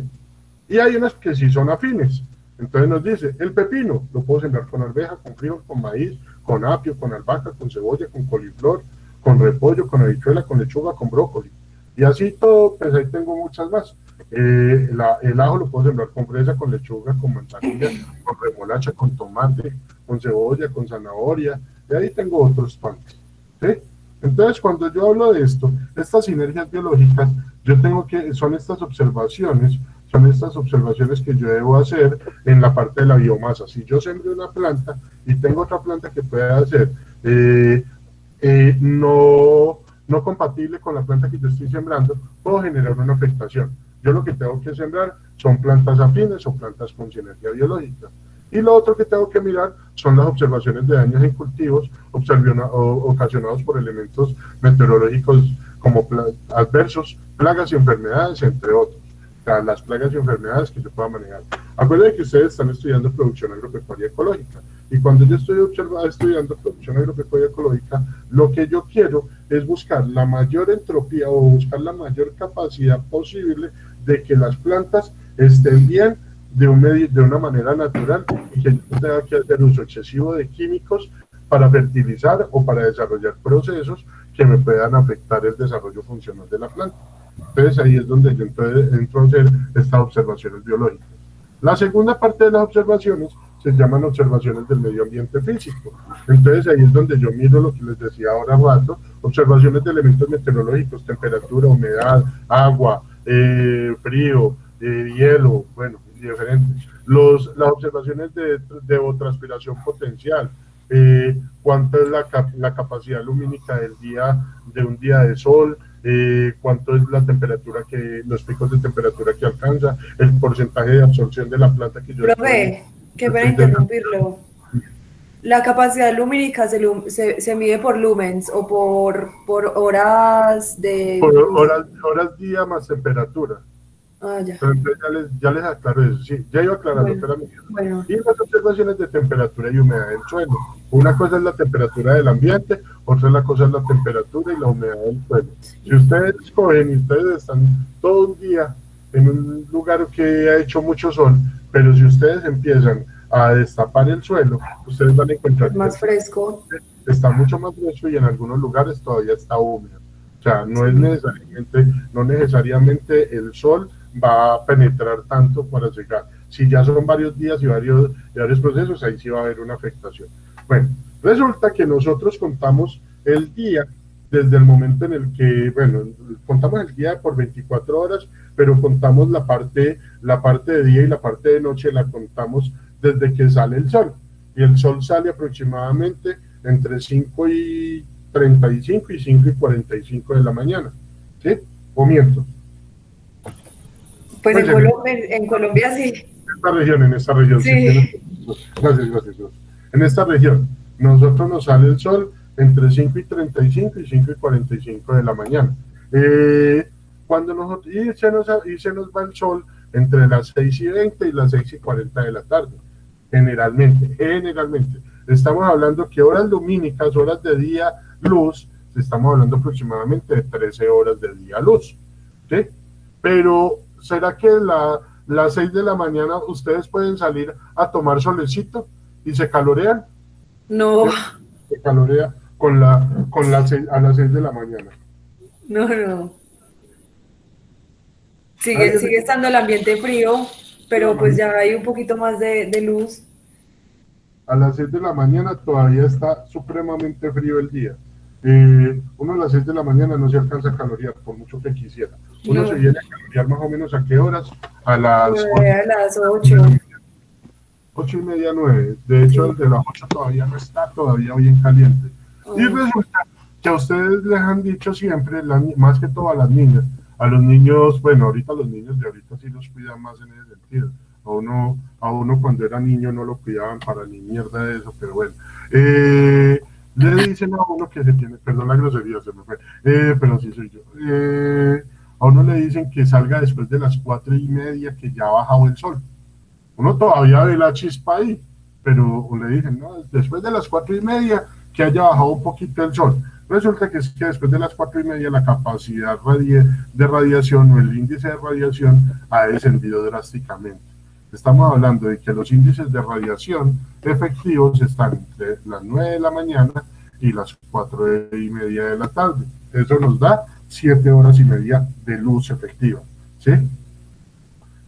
A: Y hay unas que sí son afines. Entonces nos dice, el pepino lo puedo sembrar con arveja, con frijol, con maíz, con apio, con albahaca, con cebolla, con coliflor, con repollo, con habichuela, con lechuga, con brócoli. Y así todo, pues ahí tengo muchas más. El ajo lo puedo sembrar con fresa, con lechuga, con manzanilla, con remolacha, con tomate, con cebolla, con zanahoria, y ahí tengo otros plantas, ¿sí? Entonces, cuando yo hablo de esto, estas sinergias biológicas, son estas observaciones que yo debo hacer en la parte de la biomasa. Si yo sembré una planta y tengo otra planta que pueda hacer no compatible con la planta que yo estoy sembrando, puedo generar una afectación. Yo lo que tengo que sembrar son plantas afines o plantas con sinergia biológica. Y lo otro que tengo que mirar son las observaciones de daños en cultivos ocasionados por elementos meteorológicos como adversos, plagas y enfermedades, entre otros. O sea, las plagas y enfermedades que yo pueda manejar. Acuérdense que ustedes están estudiando producción agropecuaria ecológica. Y cuando yo estoy estudiando producción agropecuaria ecológica, lo que yo quiero es buscar la mayor entropía o buscar la mayor capacidad posible de que las plantas estén bien de una manera natural y que yo no tenga que hacer uso excesivo de químicos para fertilizar o para desarrollar procesos que me puedan afectar el desarrollo funcional de la planta. Entonces ahí es donde yo entro a hacer estas observaciones biológicas. La segunda parte de las observaciones se llaman observaciones del medio ambiente físico. Entonces ahí es donde yo miro lo que les decía ahora rato, observaciones de elementos meteorológicos, temperatura, humedad, agua, frío, hielo, bueno, diferentes. Las observaciones de evapotranspiración potencial, cuánto es la capacidad lumínica de un día de sol, cuánto es la temperatura los picos de temperatura que alcanza, el porcentaje de absorción de la planta que yo...
D: Profe, qué pena interrumpirlo. ¿La capacidad lumínica se mide por lumens o por horas de...
A: Por horas día más temperatura.
D: Ah, ya.
A: Pero entonces ya les aclaro eso, sí, ya iba aclarando,
D: Bueno, bueno.
A: Y las observaciones de temperatura y humedad del suelo. Una cosa es la temperatura del ambiente, otra cosa es la temperatura y la humedad del suelo. Si ustedes escogen y ustedes están todo un día en un lugar que ha hecho mucho sol, pero si ustedes empiezan a destapar el suelo, ustedes van a encontrar
D: Es más fresco.
A: Está mucho más fresco y en algunos lugares todavía está húmedo. O sea, no necesariamente el sol va a penetrar tanto para llegar. Si ya son varios días y varios procesos, ahí sí va a haber una afectación. Bueno, resulta que nosotros contamos el día desde el momento en el que, bueno, contamos el día por 24 horas, pero contamos la parte de día y la parte de noche la contamos desde que sale el sol. Y el sol sale aproximadamente entre 5:35 y 5:45 de la mañana. ¿Sí? ¿O miento?
D: Pues en Colombia sí.
A: En esta región.
D: Sí.
A: Gracias. En esta región, nosotros nos sale el sol entre 5:35 y 5:45 de la mañana. Se nos va el sol entre las 6:20 y las 6:40 de la tarde. Generalmente. Estamos hablando que horas lumínicas, horas de día luz, estamos hablando aproximadamente de 13 horas de día luz. ¿Sí? Pero, ¿será que las 6 de la mañana ustedes pueden salir a tomar solecito y se calorean?
D: No.
A: Se calorea a las 6 de la mañana.
D: No. Sigue estando el ambiente frío, pero pues ya hay un poquito más de luz.
A: A las 6 de la mañana todavía está supremamente frío el día. Uno a las 6 de la mañana no se alcanza a calorear, por mucho que quisiera. Uno se viene a calorear más o menos ¿a qué horas? A las
D: 8.
A: 8:30, 9. De hecho, desde las 8 todavía no está, todavía bien caliente. Y resulta que a ustedes les han dicho siempre, más que todo a las niñas, a los niños, bueno, ahorita los niños de ahorita sí los cuidan más en ese sentido. A uno cuando era niño no lo cuidaban para ni mierda de eso, pero bueno. Le dicen a uno que se tiene, perdón la grosería, se me fue, pero sí soy yo. A uno le dicen que salga después de las 4:30, que ya ha bajado el sol. Uno todavía ve la chispa ahí, pero le dicen, no, después de las 4:30 que haya bajado un poquito el sol. Resulta que es que después de las 4:30 la capacidad de radiación o el índice de radiación ha descendido drásticamente. Estamos hablando de que los índices de radiación efectivos están entre las 9 de la mañana y las 4:30 de la tarde. Eso nos da 7 horas y media de luz efectiva, ¿sí?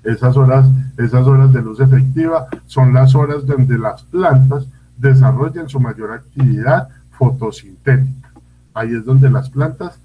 A: Esas horas de luz efectiva son las horas donde las plantas desarrollan su mayor actividad fotosintética. Ahí es donde las plantas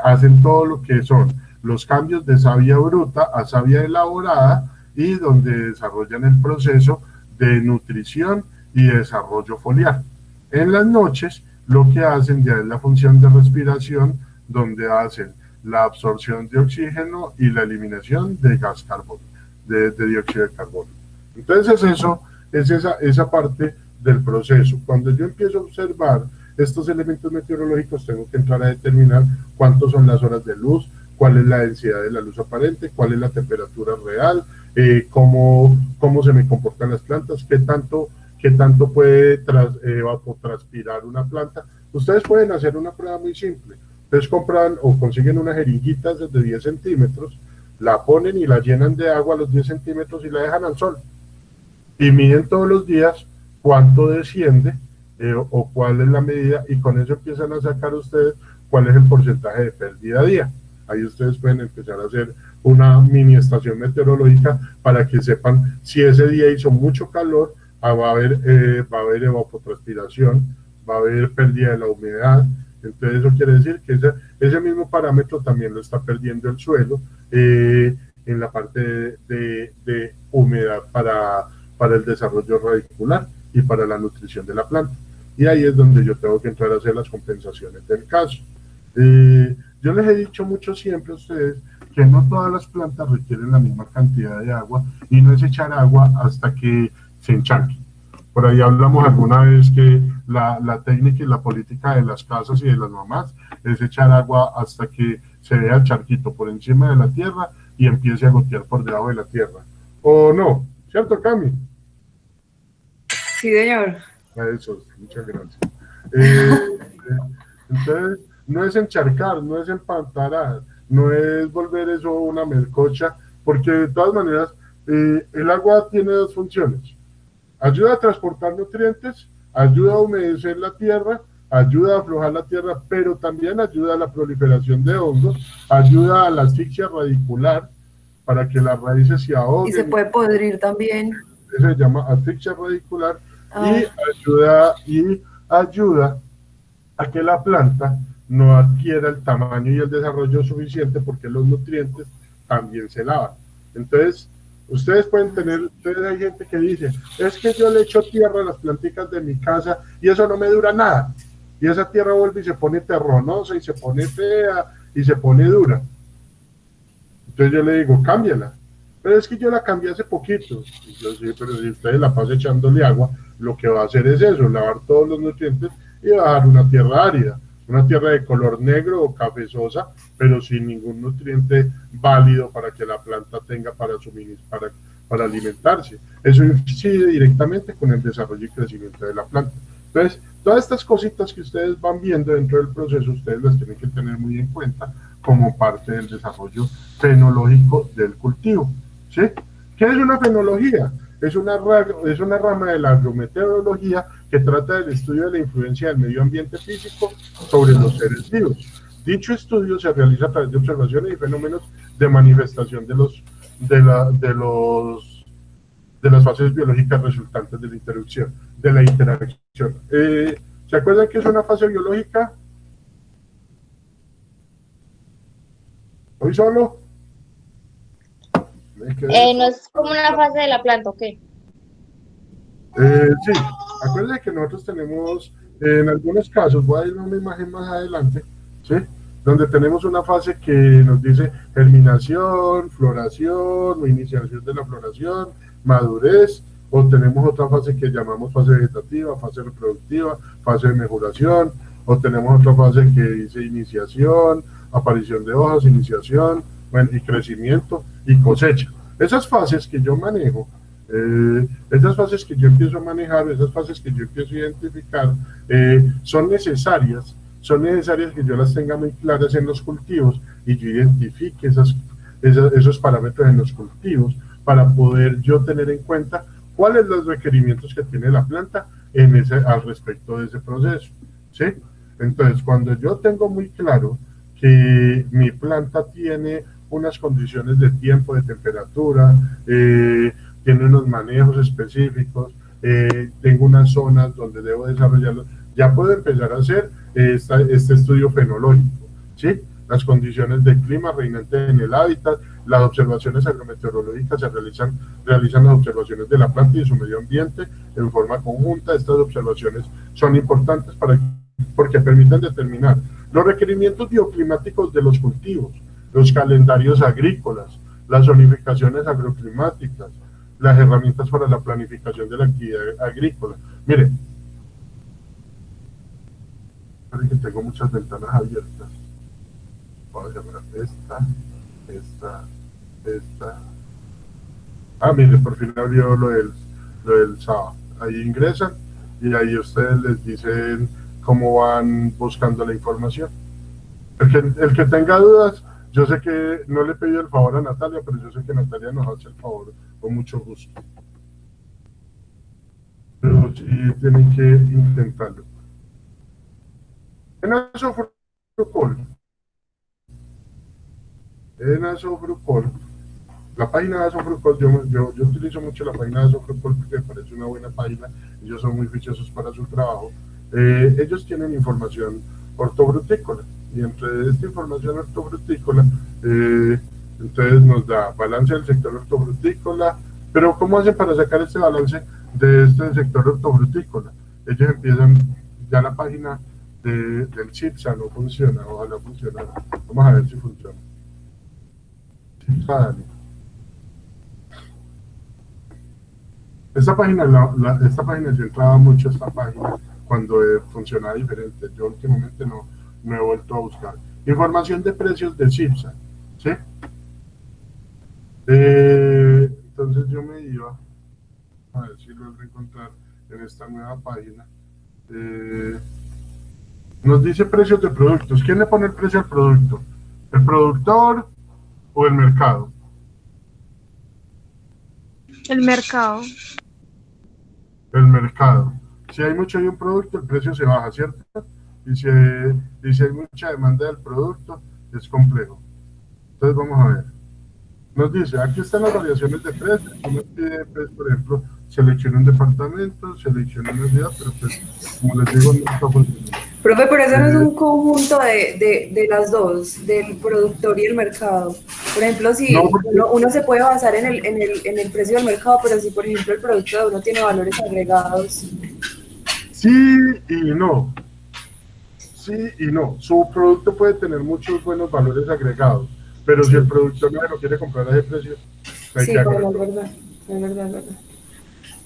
A: hacen todo lo que son los cambios de savia bruta a savia elaborada y donde desarrollan el proceso de nutrición y desarrollo foliar. En las noches lo que hacen ya es la función de respiración, donde hacen la absorción de oxígeno y la eliminación de gas carbono, de dióxido de carbono. Entonces eso es esa parte del proceso. Cuando yo empiezo a observar estos elementos meteorológicos, tengo que entrar a determinar cuántas son las horas de luz, cuál es la densidad de la luz aparente, cuál es la temperatura real, cómo se me comportan las plantas, qué tanto puede evapotranspirar una planta. Ustedes pueden hacer una prueba muy simple. Ustedes compran o consiguen unas jeringuitas de 10 centímetros, la ponen y la llenan de agua a los 10 centímetros y la dejan al sol. Y miden todos los días cuánto desciende o cuál es la medida, y con eso empiezan a sacar ustedes cuál es el porcentaje de pérdida a día. Ahí ustedes pueden empezar a hacer una mini estación meteorológica para que sepan si ese día hizo mucho calor, va a haber evapotranspiración, va a haber pérdida de la humedad. Entonces eso quiere decir que ese mismo parámetro también lo está perdiendo el suelo en la parte de humedad para el desarrollo radicular y para la nutrición de la planta. Y ahí es donde yo tengo que entrar a hacer las compensaciones del caso. Yo les he dicho mucho siempre a ustedes que no todas las plantas requieren la misma cantidad de agua, y no es echar agua hasta que se encharque. Por ahí hablamos alguna vez que la técnica y la política de las casas y de las mamás es echar agua hasta que se vea el charquito por encima de la tierra y empiece a gotear por debajo de la tierra. ¿O no? ¿Cierto, Cami?
D: Sí, señor.
A: Eso, muchas gracias. Entonces, no es encharcar, no es empantanar, no es volver eso una melcocha, porque de todas maneras el agua tiene dos funciones: ayuda a transportar nutrientes, ayuda a humedecer la tierra, ayuda a aflojar la tierra, pero también ayuda a la proliferación de hongos, ayuda a la asfixia radicular para que las raíces se ahoguen.
D: Y se puede podrir también.
A: Eso se llama asfixia radicular. Y ayuda a que la planta no adquiera el tamaño y el desarrollo suficiente, porque los nutrientes también se lavan. Entonces, ustedes pueden tener, hay gente que dice, es que yo le echo tierra a las plantitas de mi casa y eso no me dura nada. Y esa tierra vuelve y se pone terronosa y se pone fea y se pone dura. Entonces yo le digo, cámbiala. Pero es que yo la cambié hace poquito. Y yo, sí, pero si ustedes la pasan echándole agua, lo que va a hacer es eso, lavar todos los nutrientes y va a dar una tierra árida, una tierra de color negro o cafezosa, pero sin ningún nutriente válido para que la planta tenga para alimentarse. Eso incide directamente con el desarrollo y crecimiento de la planta. Entonces, todas estas cositas que ustedes van viendo dentro del proceso, ustedes las tienen que tener muy en cuenta como parte del desarrollo fenológico del cultivo, ¿sí? ¿Qué es una fenología? Es una rama de la agrometeorología que trata del estudio de la influencia del medio ambiente físico sobre los seres vivos. Dicho estudio se realiza a través de observaciones y fenómenos de manifestación de las fases biológicas resultantes de la interacción. ¿Se acuerdan qué es una fase biológica? ¿Hoy solo?
C: No es como una fase de la planta, ¿o qué?
A: Sí, acuérdense que nosotros tenemos, en algunos casos, voy a ir a una imagen más adelante, ¿sí? Donde tenemos una fase que nos dice germinación, floración o iniciación de la floración, madurez, o tenemos otra fase que llamamos fase vegetativa, fase reproductiva, fase de mejuración, o tenemos otra fase que dice iniciación, aparición de hojas, iniciación, bueno, y crecimiento y cosecha. Esas fases que yo manejo, esas fases que yo empiezo a manejar, esas fases que yo empiezo a identificar, son necesarias que yo las tenga muy claras en los cultivos y yo identifique esos parámetros en los cultivos para poder yo tener en cuenta cuáles son los requerimientos que tiene la planta al respecto de ese proceso, ¿sí? Entonces, cuando yo tengo muy claro que mi planta tiene unas condiciones de tiempo, de temperatura, tiene unos manejos específicos, tengo unas zonas donde debo desarrollarlo, ya puedo empezar a hacer este estudio fenológico, ¿sí? Las condiciones de clima reinante en el hábitat, las observaciones agrometeorológicas realizan las observaciones de la planta y de su medio ambiente en forma conjunta. Estas observaciones son importantes porque permiten determinar los requerimientos bioclimáticos de los cultivos, los calendarios agrícolas, las zonificaciones agroclimáticas, las herramientas para la planificación de la actividad agrícola. Miren, parece que tengo muchas ventanas abiertas. Voy a cerrar esta. Ah, mire, por fin abrió lo del sábado. Ahí ingresan y ahí ustedes les dicen cómo van buscando la información. El que tenga dudas, yo sé que no le he pedido el favor a Natalia, pero yo sé que Natalia nos hace el favor con mucho gusto. Pero sí tienen que intentarlo. En Azofrucol, la página de Azofrucol, yo utilizo mucho la página de Azofrucol porque me parece una buena página, ellos son muy juiciosos para su trabajo. Ellos tienen información hortofrutícola, y entre esta información hortofrutícola, entonces nos da balance del sector hortofrutícola, pero ¿cómo hacen para sacar este balance de este sector hortofrutícola? Ellos empiezan, ya la página del CIPSA no funciona, ojalá funcione, vamos a ver si funciona. CIPSA, esta página yo entraba mucho a esta página cuando funcionaba diferente. Yo últimamente no he vuelto a buscar información de precios de CIPSA, ¿sí? Entonces yo me iba a ver si logro encontrar en esta nueva página. Nos dice precios de productos. ¿Quién le pone el precio al producto? ¿El productor o el mercado?
B: El mercado.
A: El mercado. Si hay mucho de un producto, el precio se baja, ¿cierto? Y si hay mucha demanda del producto, es complejo. Entonces vamos a ver. Nos dice, aquí están las variaciones de precios. Uno pide, pues, por ejemplo, selecciona un departamento, selecciona una ciudad, pero pues, como les digo, no está funcionando.
D: Profe, pero eso no es un conjunto de las dos, del productor y el mercado. Por ejemplo, si
A: no, porque
D: uno se puede basar en el precio del mercado, pero si, por ejemplo, el producto de uno tiene valores agregados.
A: sí y no. Sí y no. Su producto puede tener muchos buenos valores agregados, pero si el productor no lo quiere comprar a ese precio, hay
D: Sí,
A: que
D: bueno, es verdad.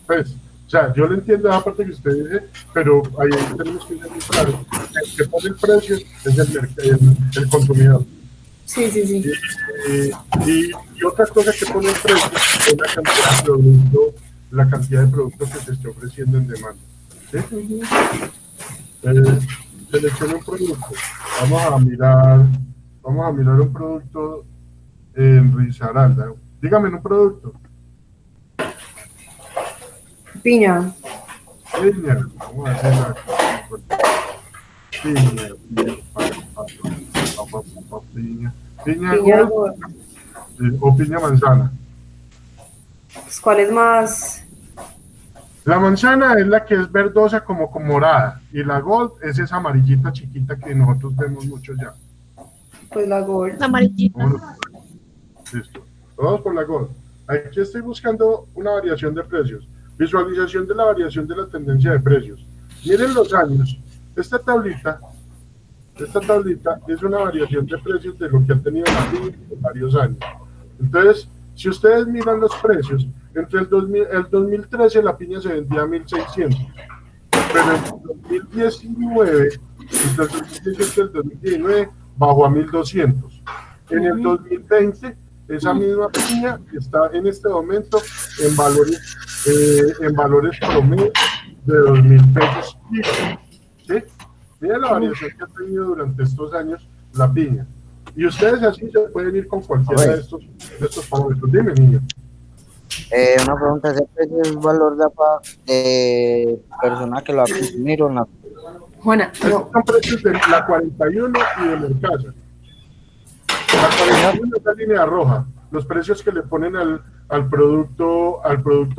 A: pues, o sea, yo le entiendo esa parte que usted dice, pero ahí tenemos que ser muy claros. El que pone el precio es el consumidor.
D: Sí.
A: Y otra cosa que pone el precio es la cantidad de productos que se esté ofreciendo en demanda. ¿Sí? Seleccione un producto. Vamos a mirar un producto en Risaralda. Dígame un producto.
D: Piña.
A: Vamos a hacer piña gold, o piña manzana.
D: ¿Cuál es más?
A: La manzana es la que es verdosa como con morada, y la gold es esa amarillita chiquita que nosotros vemos mucho ya.
D: Pues la Gold.
B: La amarillita.
A: Listo. Vamos por la gold. Aquí estoy buscando una variación de precios. Visualización de la variación de la tendencia de precios. Miren los años. Esta tablita es una variación de precios de lo que ha tenido la piña en varios años. Entonces, si ustedes miran los precios, entre el 2013 la piña se vendía a 1.600, pero en el 2019, entre el 2018 y el 2019, bajó a 1.200. En el 2020, esa misma piña está en este momento en valores promedio de 2.000 pesos. ¿Sí? Miren la variación que ha tenido durante estos años la piña. Y ustedes así se pueden ir con cualquiera de estos parámetros. Dime, niño.
F: Una pregunta, ¿ese precio es valor de persona que lo va a consumir o no?
D: Juana,
A: Estos son precios de la 41 y de Mercasa. La Azul es la línea roja, los precios que le ponen al producto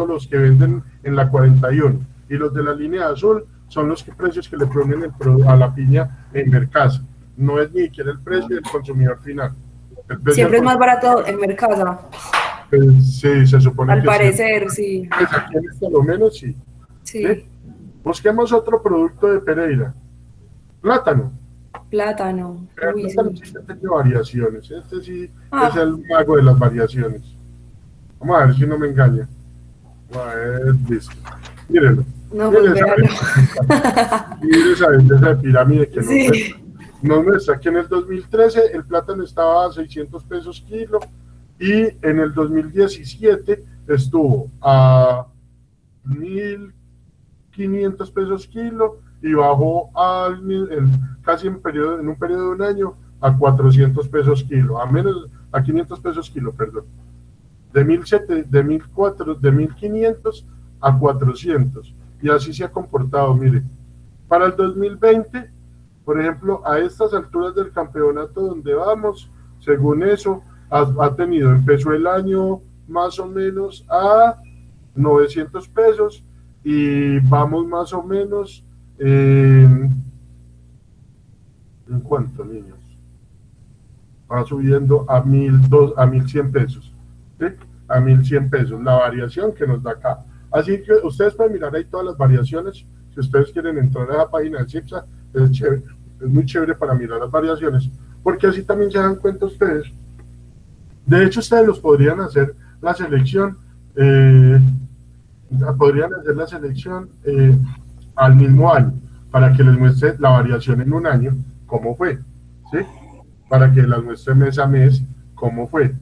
A: los que venden en la 41, y los de la línea azul son los precios que le ponen a la piña en Mercasa. No es ni siquiera el precio del consumidor final. El precio
D: Siempre es más barato en Mercasa.
A: Pues, sí, se supone
D: Al
A: que
D: parecer, sí.
A: Pues aquí por lo menos sí.
D: Sí.
A: Busquemos otro producto de Pereira. Plátano.
D: Plátano.
A: El
D: Uy,
A: plátano
D: sí.
A: sí tiene variaciones. Este sí
D: Ah.
A: es el mago de las variaciones. Vamos a ver si no me engaña. Vamos a ver, listo. Mírenlo.
D: No,
A: Miren
D: pues
A: esa
D: véalo.
A: belleza. Miren esa belleza de pirámide que
D: Sí.
A: nos muestra que en el 2013 el plátano estaba a 600 pesos kilo y en el 2017 estuvo a 1.500 pesos kilo y bajó casi en un periodo de un año a 400 pesos kilo, a 500 pesos kilo, perdón. De 1.500 a 400, y así se ha comportado. Mire, para el 2020, por ejemplo, a estas alturas del campeonato donde vamos, según eso, empezó el año más o menos a 900 pesos y vamos más o menos ¿en cuánto, niños? Va subiendo a 1.100 pesos, ¿sí? A 1.100 pesos, la variación que nos da acá. Así que ustedes pueden mirar ahí todas las variaciones. Si ustedes quieren entrar a la página de CIPSA, es chévere, es muy chévere para mirar las variaciones, porque así también se dan cuenta ustedes. De hecho, ustedes podrían hacer la selección, al mismo año, para que les muestre la variación en un año, cómo fue, ¿sí? Para que las muestre mes a mes, cómo fue.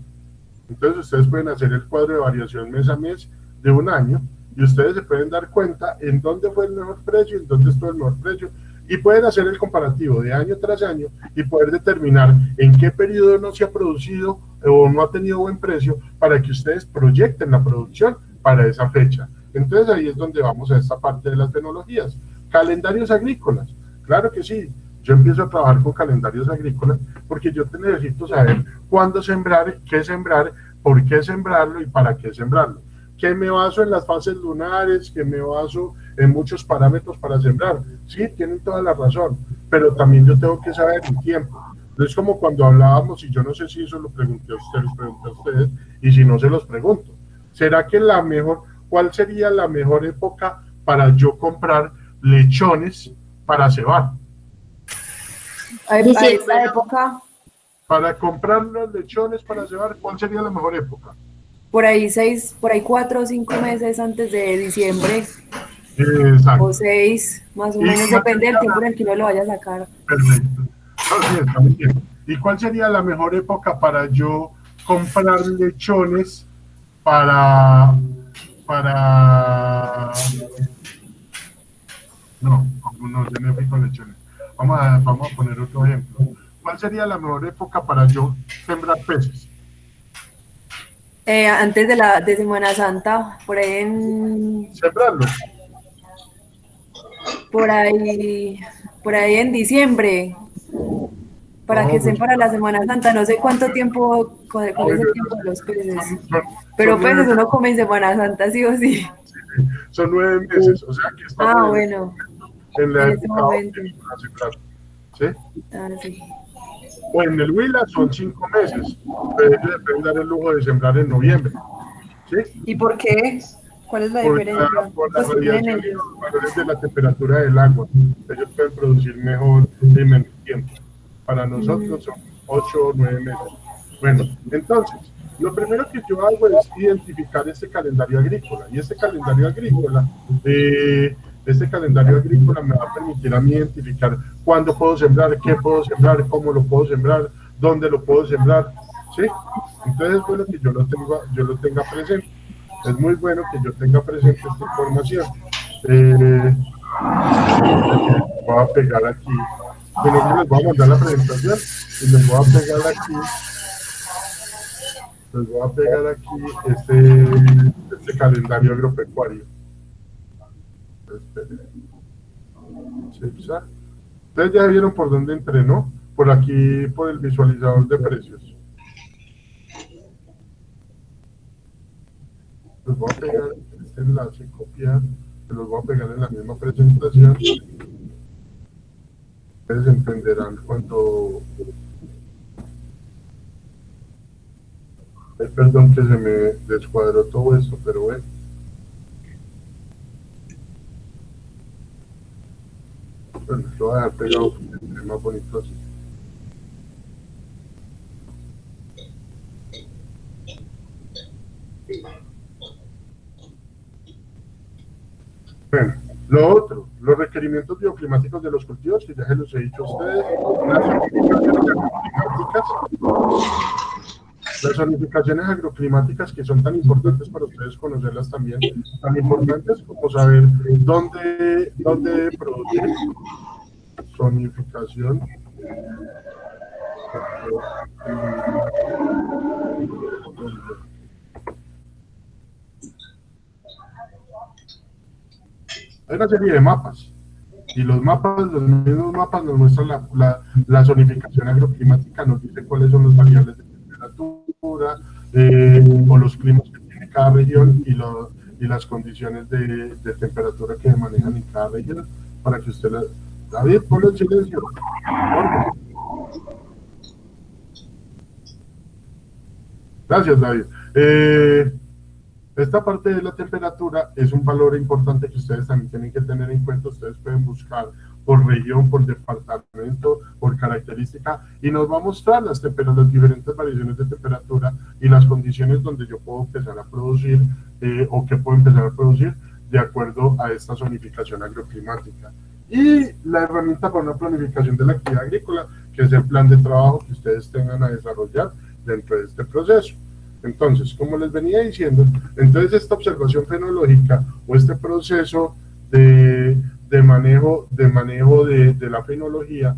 A: Entonces ustedes pueden hacer el cuadro de variación mes a mes de un año, y ustedes se pueden dar cuenta en dónde fue el mejor precio, en dónde estuvo el mejor precio, y pueden hacer el comparativo de año tras año y poder determinar en qué periodo no se ha producido o no ha tenido buen precio, para que ustedes proyecten la producción para esa fecha. Entonces ahí es donde vamos a esta parte de las tecnologías. Calendarios agrícolas, claro que sí. Yo empiezo a trabajar con calendarios agrícolas porque yo necesito saber cuándo sembrar, por qué sembrarlo y para qué sembrarlo. Que me baso en las fases lunares, que me baso en muchos parámetros para sembrar. Sí, tienen toda la razón, pero también yo tengo que saber el tiempo. Es como cuando hablábamos, y yo no sé si eso lo pregunté a ustedes, y si no se los pregunto. ¿Será que cuál sería la mejor época para yo comprar lechones para cebar?
D: A
C: Diciembre.
D: esta época,
A: Para comprar los lechones para cebar, ¿cuál sería la mejor época?
D: por ahí 4 o 5 meses antes de diciembre,
A: Exacto.
D: o 6, más o
A: ¿Y
D: menos,
A: cuál
D: depende del
A: sería
D: tiempo en el que uno lo vaya a sacar.
A: Perfecto. Sí, está muy bien. ¿Y cuál sería la mejor época para yo comprar lechones para... No, yo no fui con lechones. Vamos a poner otro ejemplo. ¿Cuál sería la mejor época para yo sembrar peces?
D: Antes de Semana Santa,
A: Sembrarlos.
D: por ahí, por ahí en diciembre, para
A: No,
D: que estén
A: mucho.
D: para la Semana Santa. No sé cuánto tiempo, cuál es
A: Bueno,
D: el tiempo de los peces.
A: son
D: Pero peces
A: 9
D: uno come en Semana Santa, sí o sí.
A: son 9 meses, o sea que estamos
D: Bueno,
A: en la
D: en este
A: época
D: momento.
A: óptima para sembrar. ¿Sí?
D: Ah, sí.
A: O en el Huila son 5 meses, pero ellos se pueden dar el lujo de sembrar en noviembre. ¿Sí?
D: ¿Y por qué? ¿Cuál es la diferencia?
A: Por la
D: Pues que tienen
A: radiación y
D: ellos.
A: los valores de la temperatura del agua. Ellos pueden producir mejor en menos tiempo. Para nosotros son 8 o 9 meses. Bueno, entonces, lo primero que yo hago es identificar este calendario agrícola. Y este calendario agrícola me va a permitir a mí identificar cuándo puedo sembrar, qué puedo sembrar, cómo lo puedo sembrar, dónde lo puedo sembrar. ¿Sí? Entonces es bueno que yo lo tenga presente. Es muy bueno que yo tenga presente esta información. Voy a pegar aquí. Bueno, yo les voy a mandar la presentación y les voy a pegar aquí. Les voy a pegar aquí este calendario agropecuario. Ustedes ya vieron por dónde entré, ¿no? Por aquí, por el visualizador de precios. los voy a pegar este enlace, copiar, se los voy a pegar en la misma presentación. Ustedes entenderán cuando... perdón que se me descuadró todo esto, pero bueno. Bueno, lo voy a dejar pegado porque es más bonito así. Bueno, lo otro, los requerimientos bioclimáticos de los cultivos, que ya se los he dicho a ustedes, las zonificaciones agroclimáticas que son tan importantes para ustedes conocerlas también, tan importantes como saber dónde producir. Zonificación. Hay una serie de mapas y los mismos mapas nos muestran la zonificación agroclimática, nos dice cuáles son las variables de temperatura o los climas que tiene cada región y las condiciones de temperatura que manejan en cada región para que usted las... David, ponlo en silencio. Gracias, David. Esta parte de la temperatura es un valor importante que ustedes también tienen que tener en cuenta. Ustedes pueden buscar por región, por departamento, por característica, y nos va a mostrar las diferentes variaciones de temperatura y las condiciones donde yo puedo empezar a producir o que puedo empezar a producir de acuerdo a esta zonificación agroclimática. Y la herramienta para una planificación de la actividad agrícola, que es el plan de trabajo que ustedes tengan a desarrollar dentro de este proceso. Entonces, como les venía diciendo, entonces esta observación fenológica o este proceso de manejo de la fenología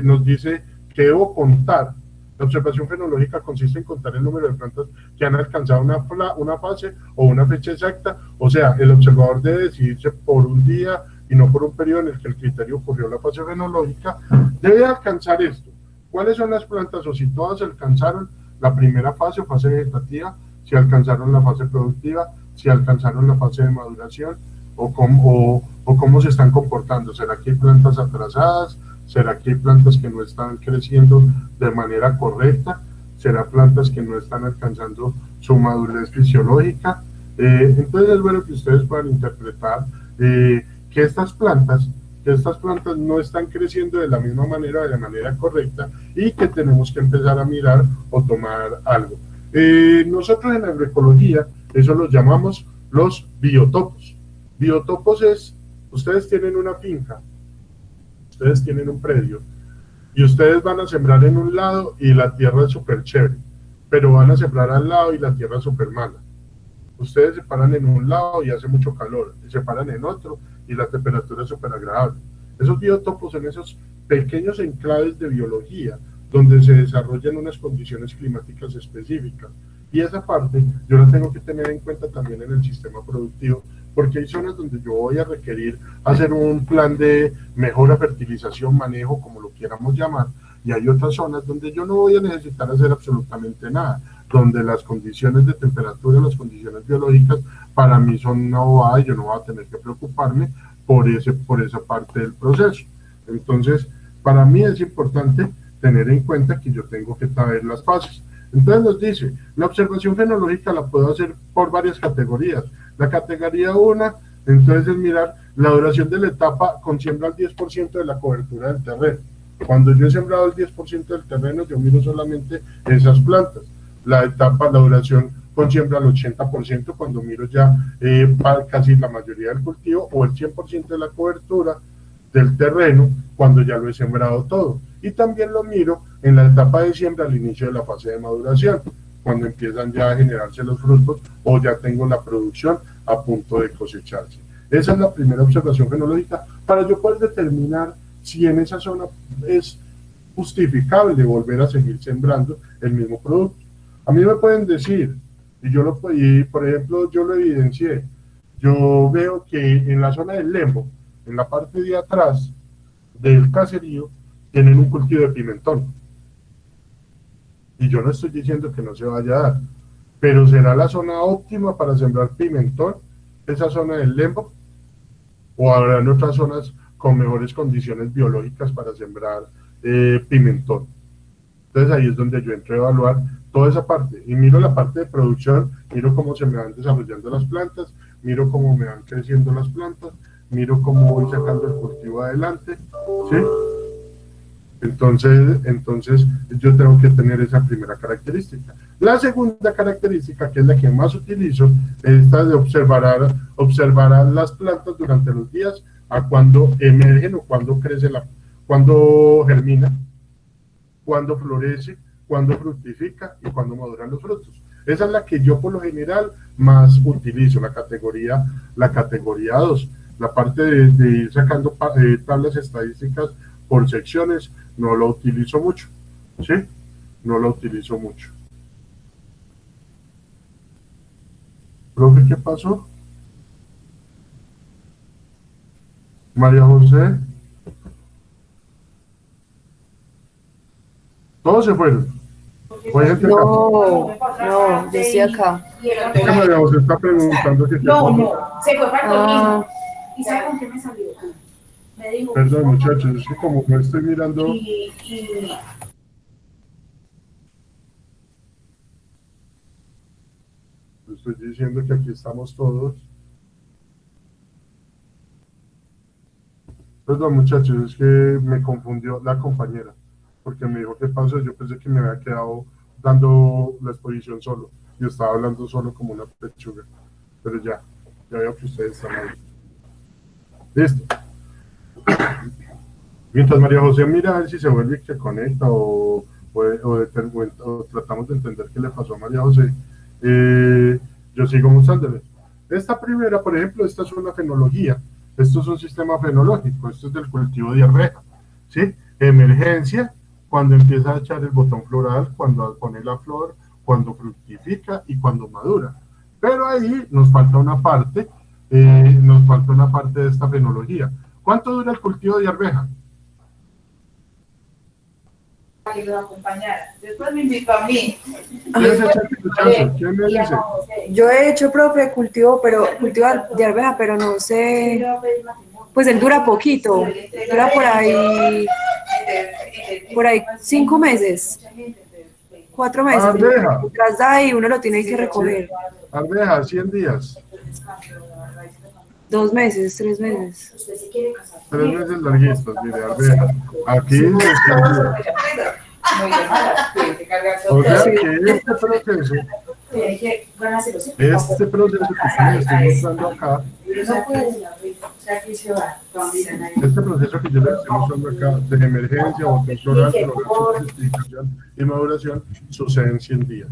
A: nos dice que debo contar. La observación fenológica consiste en contar el número de plantas que han alcanzado una fase o una fecha exacta, o sea, el observador debe decidirse por un día y no por un periodo en el que el criterio ocurrió la fase fenológica, debe alcanzar esto. ¿Cuáles son las plantas o si todas alcanzaron la primera fase o fase vegetativa, si alcanzaron la fase productiva, si alcanzaron la fase de maduración o cómo se están comportando? ¿Será que hay plantas atrasadas? ¿Será que hay plantas que no están creciendo de manera correcta? ¿Será plantas que no están alcanzando su madurez fisiológica? Entonces es bueno que ustedes puedan interpretar que estas plantas no están creciendo de la misma manera, de manera correcta, y que tenemos que empezar a mirar o tomar algo. Nosotros en agroecología, eso lo llamamos los biotopos. Biotopos es, ustedes tienen una finca, ustedes tienen un predio, y ustedes van a sembrar en un lado y la tierra es súper chévere, pero van a sembrar al lado y la tierra es súper mala. Ustedes se paran en un lado y hace mucho calor, y se paran en otro y la temperatura es súper agradable. Esos biotopos son esos pequeños enclaves de biología donde se desarrollan unas condiciones climáticas específicas. Y esa parte yo la tengo que tener en cuenta también en el sistema productivo, porque hay zonas donde yo voy a requerir hacer un plan de mejora, fertilización, manejo, como lo quieramos llamar, y hay otras zonas donde yo no voy a necesitar hacer absolutamente nada, donde las condiciones de temperatura, las condiciones biológicas para mí son una bobada y yo no voy a tener que preocuparme por esa parte del proceso. Entonces, para mí es importante tener en cuenta que yo tengo que saber las fases. Entonces nos dice, la observación fenológica la puedo hacer por varias categorías. La categoría 1, entonces es mirar la duración de la etapa con siembra al 10% de la cobertura del terreno. Cuando yo he sembrado el 10% del terreno, yo miro solamente esas plantas. La duración con siembra al 80%, cuando miro ya casi la mayoría del cultivo, o el 100% de la cobertura del terreno, cuando ya lo he sembrado todo. Y también lo miro en la etapa de siembra al inicio de la fase de maduración, cuando empiezan ya a generarse los frutos o ya tengo la producción a punto de cosecharse. Esa es la primera observación fenológica para yo poder determinar si en esa zona es justificable volver a seguir sembrando el mismo producto. A mí me pueden decir, y por ejemplo yo lo evidencié, yo veo que en la zona del Lembo, en la parte de atrás del caserío, tienen un cultivo de pimentón. Y yo no estoy diciendo que no se vaya a dar, pero ¿será la zona óptima para sembrar pimentón, esa zona del Lembo? ¿O habrán otras zonas con mejores condiciones biológicas para sembrar pimentón? Entonces ahí es donde yo entro a evaluar toda esa parte, y miro la parte de producción, miro cómo se me van desarrollando las plantas, miro cómo me van creciendo las plantas, miro cómo voy sacando el cultivo adelante, ¿sí? Entonces yo tengo que tener esa primera característica. La segunda característica, que es la que más utilizo, es esta de observar las plantas durante los días, a cuando emergen o cuando crece cuando germina, cuando florece, cuando fructifica y cuando maduran los frutos. Esa es la que yo por lo general más utilizo, la categoría 2. La parte de ir sacando tablas estadísticas por secciones, no lo utilizo mucho, ¿sí? No lo utilizo mucho. ¿Profe, qué pasó? María José. Todos se fueron. ¿O hay gente acá?
D: No, yo estoy acá.
A: María José está preguntando que
H: No, se fue para
D: Ah.
H: conmigo. ¿Y sabe con qué me salió? Me dijo,
A: Perdón, muchachos, es que como no estoy mirando...
H: y
A: Estoy diciendo que aquí estamos todos. Perdón, muchachos, es que me confundió la compañera, porque me dijo qué pasó. Yo pensé que me había quedado dando la exposición solo, y estaba hablando solo como una pechuga, pero ya veo que ustedes están ahí. Listo. Mientras María José mira a ver si se vuelve y se conecta o tratamos de entender qué le pasó a María José, yo sigo mostrándole. Esta primera, por ejemplo, esta es una fenología. Esto es un sistema fenológico, esto es del cultivo de arveja, ¿sí? Emergencia, cuando empieza a echar el botón floral, cuando pone la flor, cuando fructifica y cuando madura. Pero ahí nos falta una parte de esta fenología. ¿Cuánto dura el cultivo de arveja?
H: que lo acompañara. Después me invitó a mí.
A: ¿Quién me dice?
D: Yo he hecho, profe, cultivo de arveja, pero no sé, pues él dura poquito, dura por ahí 5 meses, 4 meses.
A: Arveja.
D: Tras de ahí uno lo tiene que recoger.
A: Arveja, 100 días.
D: 2 meses, 3 meses.
A: 3 meses larguistas, mire, arveja. Aquí dice 100 días. O sea que este proceso que ustedes estoy mostrando acá, este proceso que yo les estoy mostrando acá, de emergencia, botón floral, floración, fructificación y maduración, sucede en 100 días.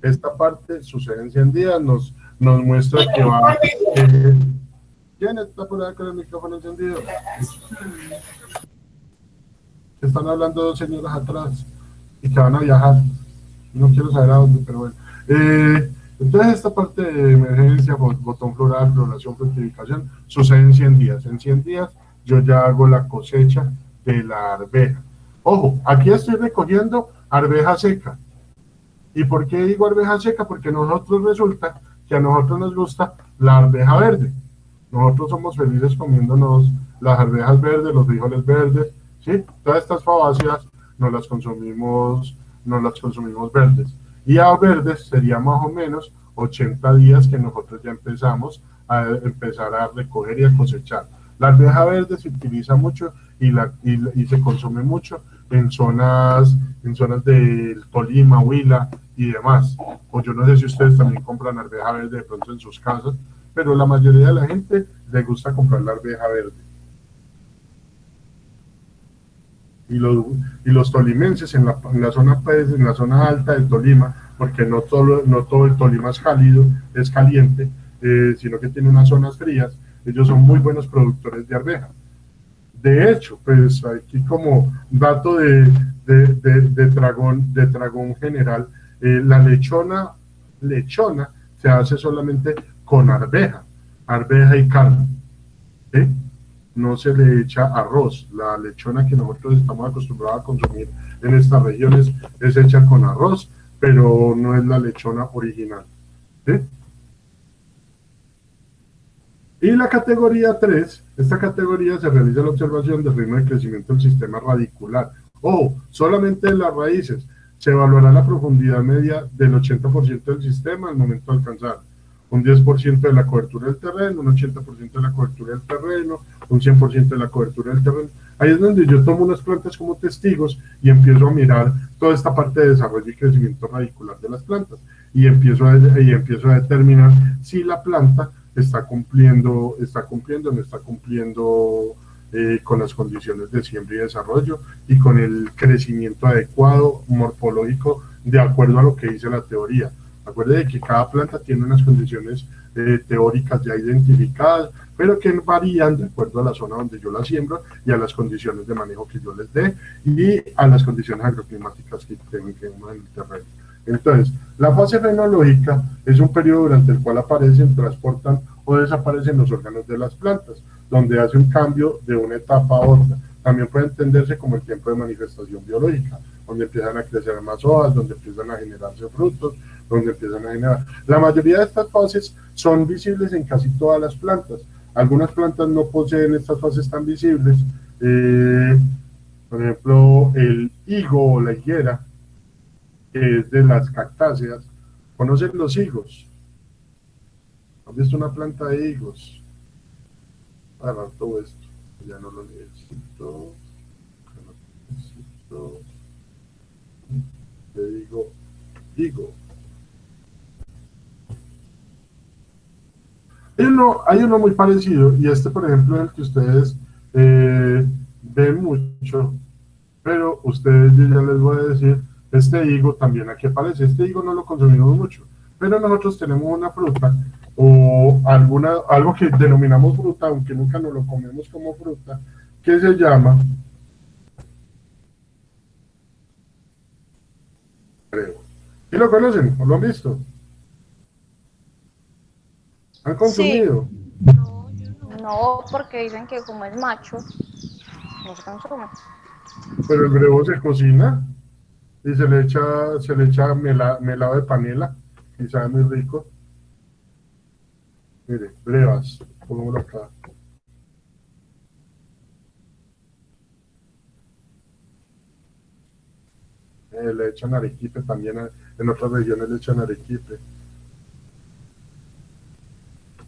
A: Esta parte sucede en 100 días, nos muestra que va... ¿Quién está por ahí con el micrófono encendido? Están hablando 2 señoras atrás y que van a viajar. No quiero saber a dónde, pero bueno. Entonces esta parte de emergencia, botón floral, floración, fructificación, sucede en 100 días. En 100 días yo ya hago la cosecha de la arveja. Ojo, aquí estoy recogiendo arveja seca. ¿Y por qué digo arveja seca? Porque nosotros resulta que a nosotros nos gusta la arveja verde. Nosotros somos felices comiéndonos las arvejas verdes, los frijoles verdes, ¿sí? Todas estas fabáceas nos las consumimos verdes. Y a verdes sería más o menos 80 días que nosotros ya empezamos a recoger y a cosechar. La arveja verde se utiliza mucho y se consume mucho en zonas del Tolima, Huila y demás. O yo no sé si ustedes también compran arveja verde de pronto en sus casas, pero la mayoría de la gente le gusta comprar la arveja verde. Y los tolimenses en la zona alta del Tolima, porque no todo el Tolima es cálido, es caliente, sino que tiene unas zonas frías, ellos son muy buenos productores de arveja. De hecho, pues aquí como dato de tragón general, la lechona se hace solamente con arveja y carne, ¿sí? No se le echa arroz. La lechona que nosotros estamos acostumbrados a consumir en estas regiones es hecha con arroz, pero no es la lechona original, ¿sí? Y la categoría 3, esta categoría se realiza la observación del ritmo de crecimiento del sistema radicular. Ojo, solamente de las raíces. Se evaluará la profundidad media del 80% del sistema al momento de alcanzar un 10% de la cobertura del terreno, un 80% de la cobertura del terreno, un 100% de la cobertura del terreno. Ahí es donde yo tomo unas plantas como testigos y empiezo a mirar toda esta parte de desarrollo y crecimiento radicular de las plantas y empiezo a determinar si la planta está cumpliendo o no está cumpliendo con las condiciones de siembra y desarrollo y con el crecimiento adecuado morfológico de acuerdo a lo que dice la teoría. Acuérdense que cada planta tiene unas condiciones teóricas ya identificadas, pero que varían de acuerdo a la zona donde yo la siembro y a las condiciones de manejo que yo les dé y a las condiciones agroclimáticas que tenemos en el terreno. Entonces, la fase fenológica es un periodo durante el cual aparecen, transportan o desaparecen los órganos de las plantas, donde hace un cambio de una etapa a otra. También puede entenderse como el tiempo de manifestación biológica, donde empiezan a crecer más hojas, donde empiezan a generarse frutos, donde empiezan a generar. La mayoría de estas fases son visibles en casi todas las plantas. Algunas plantas no poseen estas fases tan visibles. Por ejemplo, el higo o la higuera, que es de las cactáceas. ¿Conocen los higos? ¿Han visto una planta de higos? Agarrar todo esto. Ya no lo necesito. Te digo higo. Hay uno muy parecido, y este, por ejemplo, es el que ustedes ven mucho, pero ustedes, yo ya les voy a decir, este higo también aquí aparece. Este higo no lo consumimos mucho, pero nosotros tenemos una fruta o algo que denominamos fruta, aunque nunca nos lo comemos como fruta, que se llama, creo. ¿Y lo conocen? ¿O lo han visto? ¿Han consumido?
B: No, porque dicen que como es macho, no se consume.
A: Pero el brevo se cocina y se le echa melado de panela y sabe muy rico. Mire, brevas, pongámoslo acá. Le echan arequipe también, en otras regiones le echan arequipe.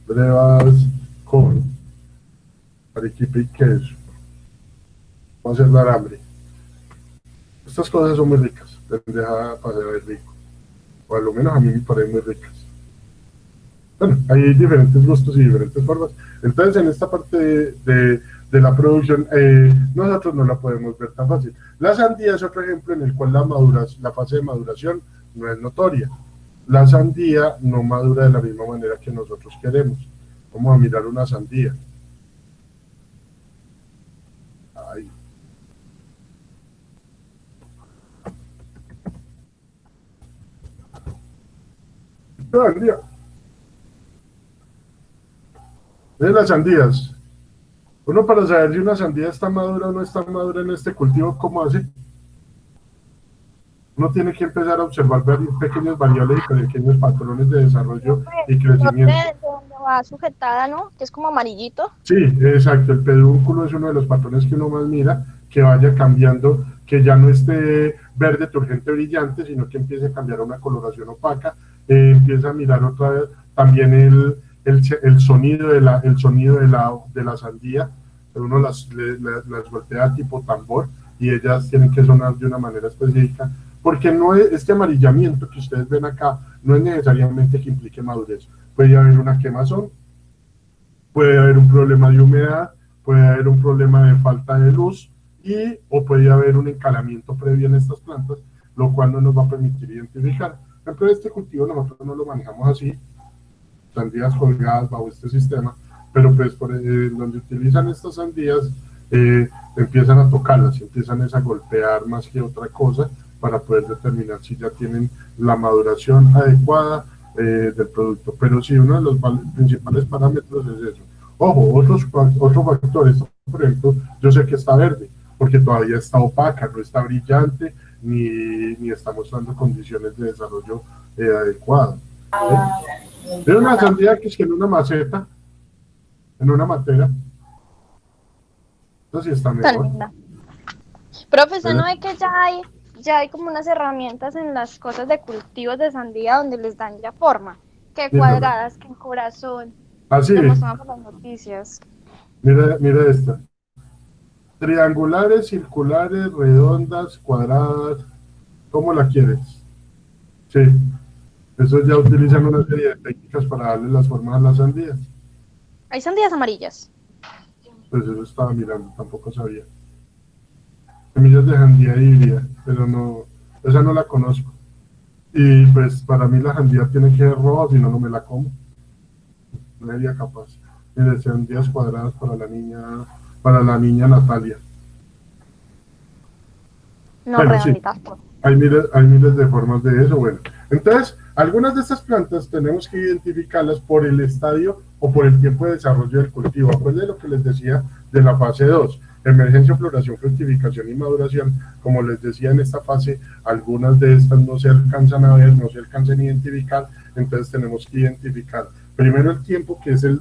A: Brevas con arequipe y queso. Vamos a hacer dar hambre. Estas cosas son muy ricas, deja para ver rico. O al menos a mí me parecen muy ricas. Bueno, hay diferentes gustos y diferentes formas. Entonces, en esta parte de la producción, nosotros no la podemos ver tan fácil. La sandía es otro ejemplo en el cual la fase de maduración no es notoria. La sandía no madura de la misma manera que nosotros queremos. Vamos a mirar una sandía. Ahí. Sandía. De las sandías. Uno, para saber si una sandía está madura o no está madura en este cultivo, ¿cómo hace? Uno tiene que empezar a observar pequeñas variables y pequeños patrones de desarrollo y crecimiento.
B: De donde va sujetada, ¿no? Que es como amarillito.
A: Sí, exacto. El pedúnculo es uno de los patrones que uno más mira, que vaya cambiando, que ya no esté verde turgente brillante, sino que empiece a cambiar a una coloración opaca. Empieza a mirar otra vez también el sonido de la sandía. Uno las golpea tipo tambor y ellas tienen que sonar de una manera específica, porque no es, este amarillamiento que ustedes ven acá no es necesariamente que implique madurez. Puede haber una quemazón, puede haber un problema de humedad, puede haber un problema de falta de luz o puede haber un encalamiento previo en estas plantas, lo cual no nos va a permitir identificar. Por ejemplo, este cultivo nosotros no lo manejamos así, sandías colgadas bajo este sistema, pero pues donde utilizan estas sandías empiezan a tocarlas, empiezan a golpear más que otra cosa para poder determinar si ya tienen la maduración adecuada del producto. Pero sí, uno de los principales parámetros es eso. Ojo, otros factores, por ejemplo, yo sé que está verde, porque todavía está opaca, no está brillante, ni está mostrando condiciones de desarrollo adecuadas. Es una sandía que es que en una maceta, en una matera, entonces está
B: Tan
A: mejor.
B: linda. Profe, ¿usted no ve que ya hay como unas herramientas en las cosas de cultivos de sandía donde les dan ya forma? Que cuadradas, que en corazón.
A: Así,
B: Lo mostramos por las noticias.
A: mira esta. Triangulares, circulares, redondas, cuadradas, ¿cómo la quieres? Sí, eso ya utilizan una serie de técnicas para darle las formas a las sandías.
B: Hay sandías amarillas.
A: Pues eso estaba mirando, tampoco sabía. Semillas de jandía híbrida, pero no, esa no la conozco. Y pues para mí la jandía tiene que ser roja, si no, no me la como. No sería capaz. Mire, sandías cuadradas para la niña Natalia.
B: No,
A: Bueno,
B: redonditas.
A: sí. Hay miles de formas de eso. Bueno, entonces, algunas de estas plantas tenemos que identificarlas por el estadio o por el tiempo de desarrollo del cultivo. Acuérdense lo que les decía de la fase 2, emergencia, floración, fructificación y maduración. Como les decía, en esta fase, algunas de estas no se alcanzan a ver, no se alcanzan a identificar, entonces tenemos que identificar primero el tiempo, que es el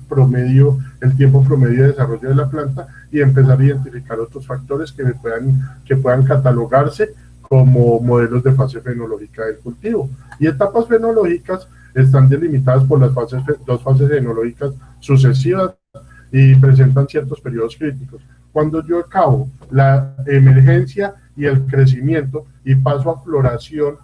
A: tiempo promedio de desarrollo de la planta, y empezar a identificar otros factores que puedan catalogarse como modelos de fase fenológica del cultivo. Y etapas fenológicas están delimitadas por las dos fases fenológicas sucesivas y presentan ciertos periodos críticos. Cuando yo acabo la emergencia y el crecimiento y paso a floración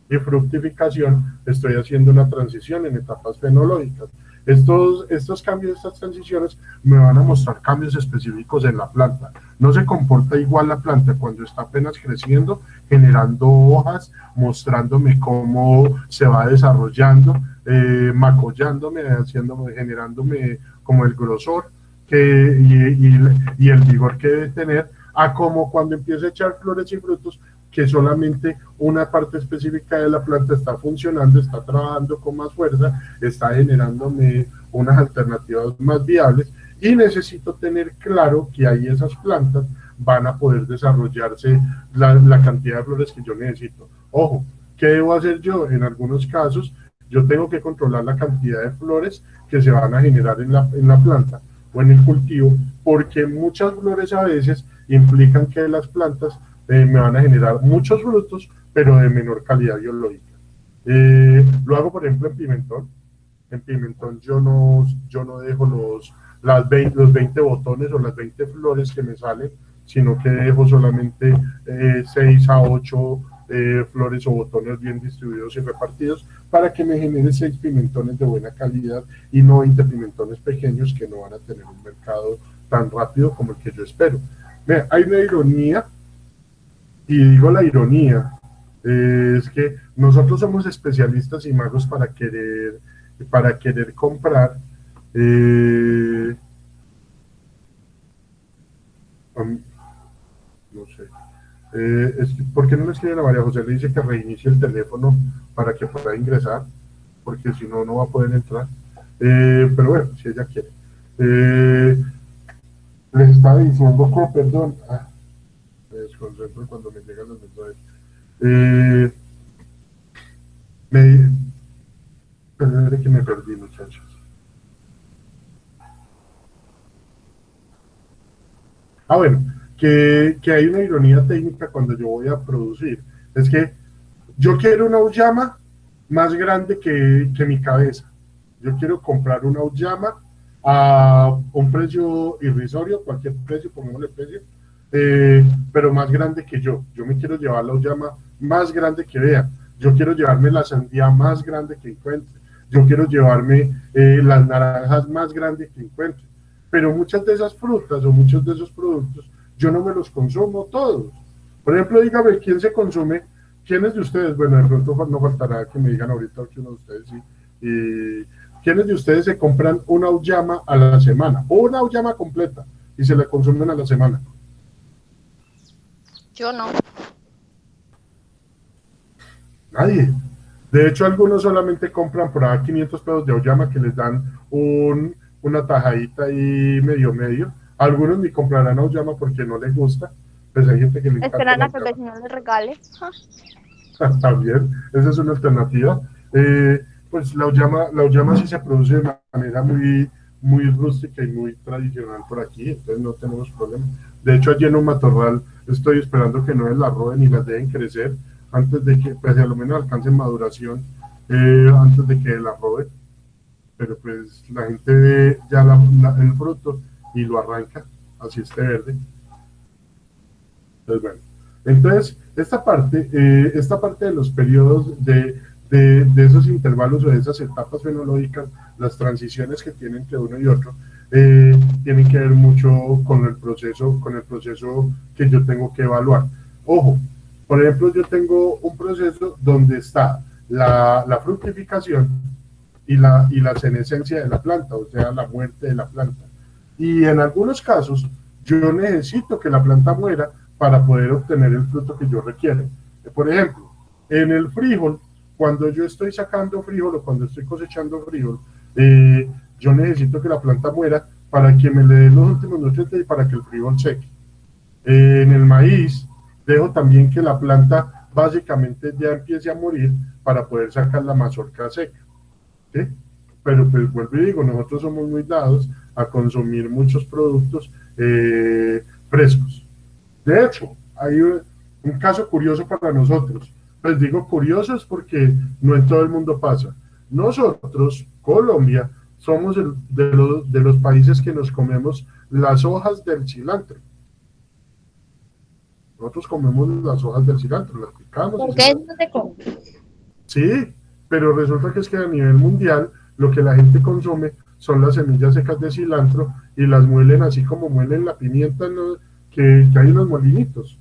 A: y fructificación, estoy haciendo una transición en etapas fenológicas. Estos cambios, estas transiciones me van a mostrar cambios específicos en la planta. No se comporta igual la planta cuando está apenas creciendo, generando mostrándome cómo se va desarrollando, macollándome, generándome como el grosor y el vigor que debe tener, a como cuando empieza a echar flores y frutos, que solamente una parte específica de la planta está funcionando, está trabajando con más fuerza, está generándome unas alternativas más viables, y necesito tener claro que ahí esas plantas van a poder desarrollarse la cantidad de flores que yo necesito. Ojo, ¿qué debo hacer yo? En algunos casos, yo tengo que controlar la cantidad de flores que se van a generar en la planta o en el cultivo, porque muchas flores a veces implican que las plantas me van a generar muchos frutos, pero de menor calidad biológica. Lo hago, por ejemplo, en pimentón. En pimentón yo no dejo los 20 botones o las 20 flores que me salen, sino que dejo solamente 6 a 8 flores o botones bien distribuidos y repartidos, para que me genere 6 pimentones de buena calidad y no 20 pimentones pequeños que no van a tener un mercado tan rápido como el que yo espero. Mira, hay una ironía, y digo la ironía, es que nosotros somos especialistas y magos para querer comprar no sé, ¿por qué no le escriben a María José? Le dice que reinicie el teléfono para que pueda ingresar, porque si no, no va a poder entrar. Pero bueno, si ella quiere. Les estaba diciendo que, perdón, me desconcentro cuando me llegan los mensajes. Perdón, que me perdí, muchachos. Bueno, que hay una ironía técnica cuando yo voy a producir. Es que yo quiero una auyama más grande que mi cabeza. Yo quiero comprar una auyama a un precio irrisorio, cualquier precio, pongámosle precio, pero más grande que yo. Yo me quiero llevar la auyama más grande que vea. Yo quiero llevarme la sandía más grande que encuentre. Yo quiero llevarme las naranjas más grandes que encuentre. Pero muchas de esas frutas o muchos de esos productos yo no me los consumo todos. Por ejemplo, dígame, ¿quién se consume? ¿Quiénes de ustedes? Bueno, de pronto no faltará que me digan ahorita que uno de ustedes sí. ¿Quiénes de ustedes se compran una auyama a la semana? O una auyama completa y se la consumen a la semana.
B: Yo no.
A: Nadie. De hecho, algunos solamente compran por ahí 500 pesos de auyama, que les dan una tajadita y medio. Algunos ni comprarán auyama porque no les gusta, Pues hay gente que le encanta
B: Esperan
A: la
B: a que el
A: llama.
B: vecino les regale.
A: También, esa es una alternativa. Pues la llama sí se produce de manera muy rústica y muy tradicional por aquí, entonces no tenemos problema. De hecho, allí en un matorral estoy esperando que no las roben y las dejen crecer antes de que, pues a lo menos alcancen maduración, antes de que las roben. Pero pues la gente ve ya el fruto y lo arranca, así esté verde. Entonces, bueno, entonces esta parte de los periodos de esos intervalos o de esas etapas fenológicas, las transiciones que tienen entre uno y otro, tienen que ver mucho con el proceso que yo tengo que evaluar. Ojo, por ejemplo, yo tengo un proceso donde está la fructificación y la senescencia de la planta, o sea, la muerte de la planta. Y en algunos casos, yo necesito que la planta muera para poder obtener el fruto que yo requiero. Por ejemplo, en el frijol, cuando yo estoy sacando frijol o cuando estoy cosechando frijol, yo necesito que la planta muera para que me le dé los últimos nutrientes y para que el frijol seque. En el maíz, dejo también que la planta básicamente ya empiece a morir para poder sacar la mazorca seca. ¿Sí? Pero pues vuelvo y digo, nosotros somos muy dados a consumir muchos productos frescos. De hecho, hay un caso curioso para nosotros. Pues digo curiosos porque no en todo el mundo pasa. Nosotros, Colombia, somos de los países que nos comemos las hojas del cilantro. Nosotros comemos las hojas del cilantro, las picamos.
C: ¿Por qué no te comes?
A: Sí, pero resulta que es que a nivel mundial lo que la gente consume son las semillas secas de cilantro y las muelen así como muelen la pimienta, ¿no? que hay unos molinitos.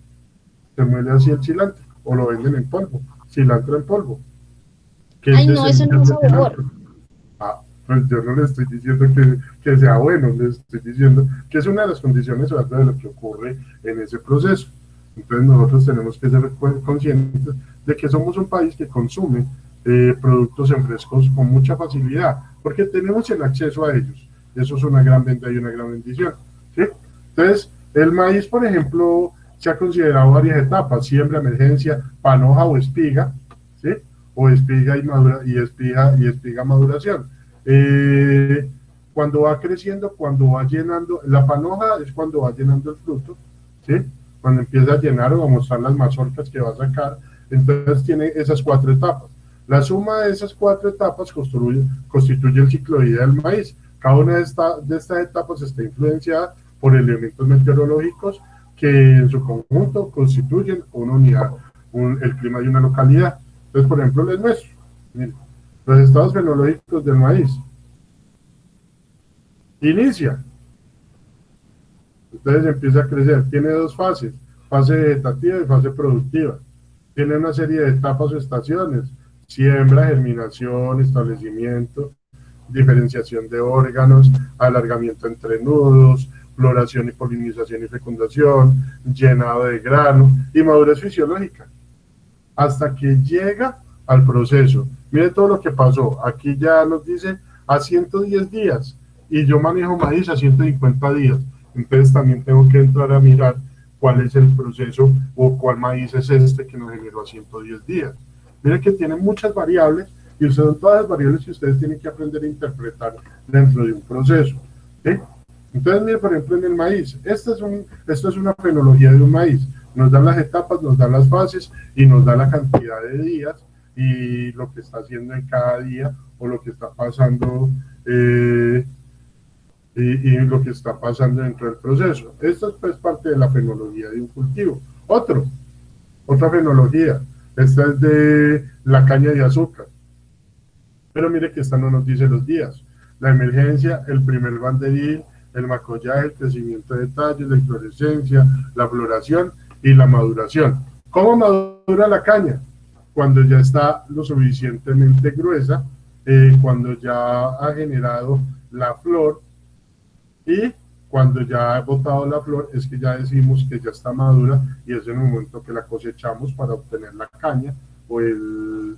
A: Se muele así el cilantro o lo venden en polvo, cilantro en polvo.
C: Ay, no, eso no es sabor.
A: Pues yo no le estoy diciendo que sea bueno, le estoy diciendo que es una de las condiciones de lo que ocurre en ese proceso. Entonces nosotros tenemos que ser conscientes de que somos un país que consume productos en frescos con mucha facilidad, porque tenemos el acceso a ellos. Eso es una gran ventaja y una gran bendición, ¿sí? Entonces, el maíz, por ejemplo, se ha considerado varias etapas: siembra, emergencia, panoja o espiga, ¿sí? O espiga y espiga maduración. Cuando va creciendo, cuando va llenando, la panoja es cuando va llenando el fruto, ¿sí? Cuando empieza a llenar o a mostrar las mazorcas que va a sacar, entonces tiene esas 4 etapas. La suma de esas 4 etapas constituye el ciclo de vida del maíz. Cada una de estas etapas está influenciada por elementos meteorológicos que en su conjunto constituyen una unidad, el clima de una localidad. Entonces, por ejemplo, les muestro. Miren, los estados fenológicos del maíz. Inicia. Entonces empieza a crecer. Tiene 2 fases: fase vegetativa y fase productiva. Tiene una serie de etapas o estaciones: siembra, germinación, establecimiento, diferenciación de órganos, alargamiento entre nudos, floración y polinización y fecundación, llenado de grano y madurez fisiológica, hasta que llega al proceso. Mire todo lo que pasó. Aquí ya nos dice a 110 días y yo manejo maíz a 150 días. Entonces también tengo que entrar a mirar cuál es el proceso o cuál maíz es este que nos generó a 110 días. Miren que tiene muchas variables y son todas las variables que ustedes tienen que aprender a interpretar dentro de un proceso, ¿sí? Entonces, miren, por ejemplo, en el maíz, esto es una fenología de un maíz. Nos dan las etapas, nos dan las fases y nos da la cantidad de días y lo que está haciendo en cada día o lo que está pasando y lo que está pasando dentro del proceso. Esto es pues parte de la fenología de un cultivo. Otra fenología, esta es de la caña de azúcar. Pero mire que esta no nos dice los días. La emergencia, el primer banderil, el macollaje, el crecimiento de tallos, la inflorescencia, la floración y la maduración. ¿Cómo madura la caña? Cuando ya está lo suficientemente gruesa, cuando ya ha generado la flor, y cuando ya ha botado la flor es que ya decimos que ya está madura y es en el momento que la cosechamos para obtener la caña o el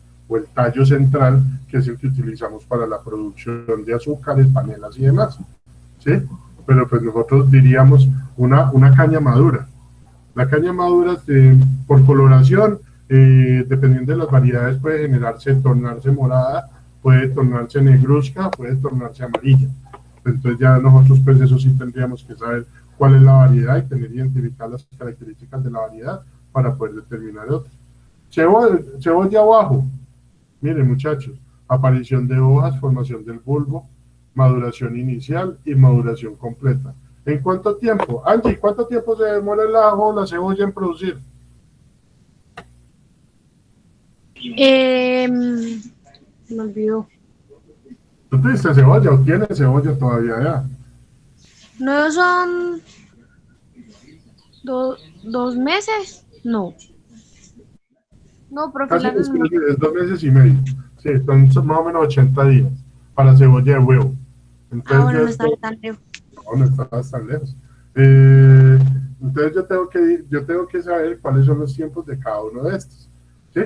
A: tallo central, que es el que utilizamos para la producción de azúcares, panelas y demás, ¿sí? Pero pues nosotros diríamos una caña madura. La caña madura, por coloración, dependiendo de las variedades, puede tornarse morada, puede tornarse negruzca, puede tornarse amarilla. Entonces ya nosotros pues eso sí tendríamos que saber cuál es la variedad y tener identificar las características de la variedad para poder determinar otra. Cebolla abajo. Miren muchachos, aparición de hojas, formación del bulbo, maduración inicial y maduración completa. ¿En cuánto tiempo? Angie, ¿cuánto tiempo se demora el ajo o la cebolla en producir?
B: Me olvidó.
A: ¿Tú tuviste cebolla o tienes cebolla todavía ya?
B: ¿No son 2 meses? No. No, profe,
A: Casi es 2 meses y medio. Sí, son más o menos 80 días para cebolla de huevo. Entonces,
B: bueno, no está tan lejos.
A: No estabas tan lejos. Entonces yo tengo que saber cuáles son los tiempos de cada uno de estos. ¿Sí?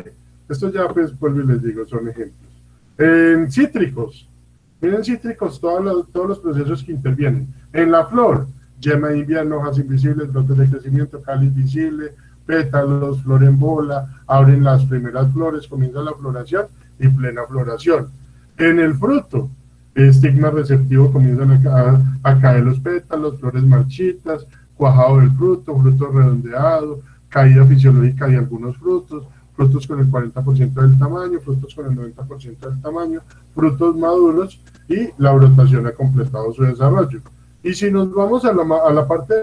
A: Estos ya pues vuelvo y les digo, son ejemplos. En cítricos, miren cítricos, todos los procesos que intervienen. En la flor, yema de invierno, hojas invisibles, brotes de crecimiento, cáliz visible, pétalos, flor en bola, abren las primeras flores, comienza la floración y plena floración. En el fruto, estigma receptivo, comienzan a caer los pétalos, flores marchitas, cuajado del fruto, fruto redondeado, caída fisiológica de algunos frutos, frutos con el 40% del tamaño, frutos con el 90% del tamaño, frutos maduros y la brotación ha completado su desarrollo. Y si nos vamos a la parte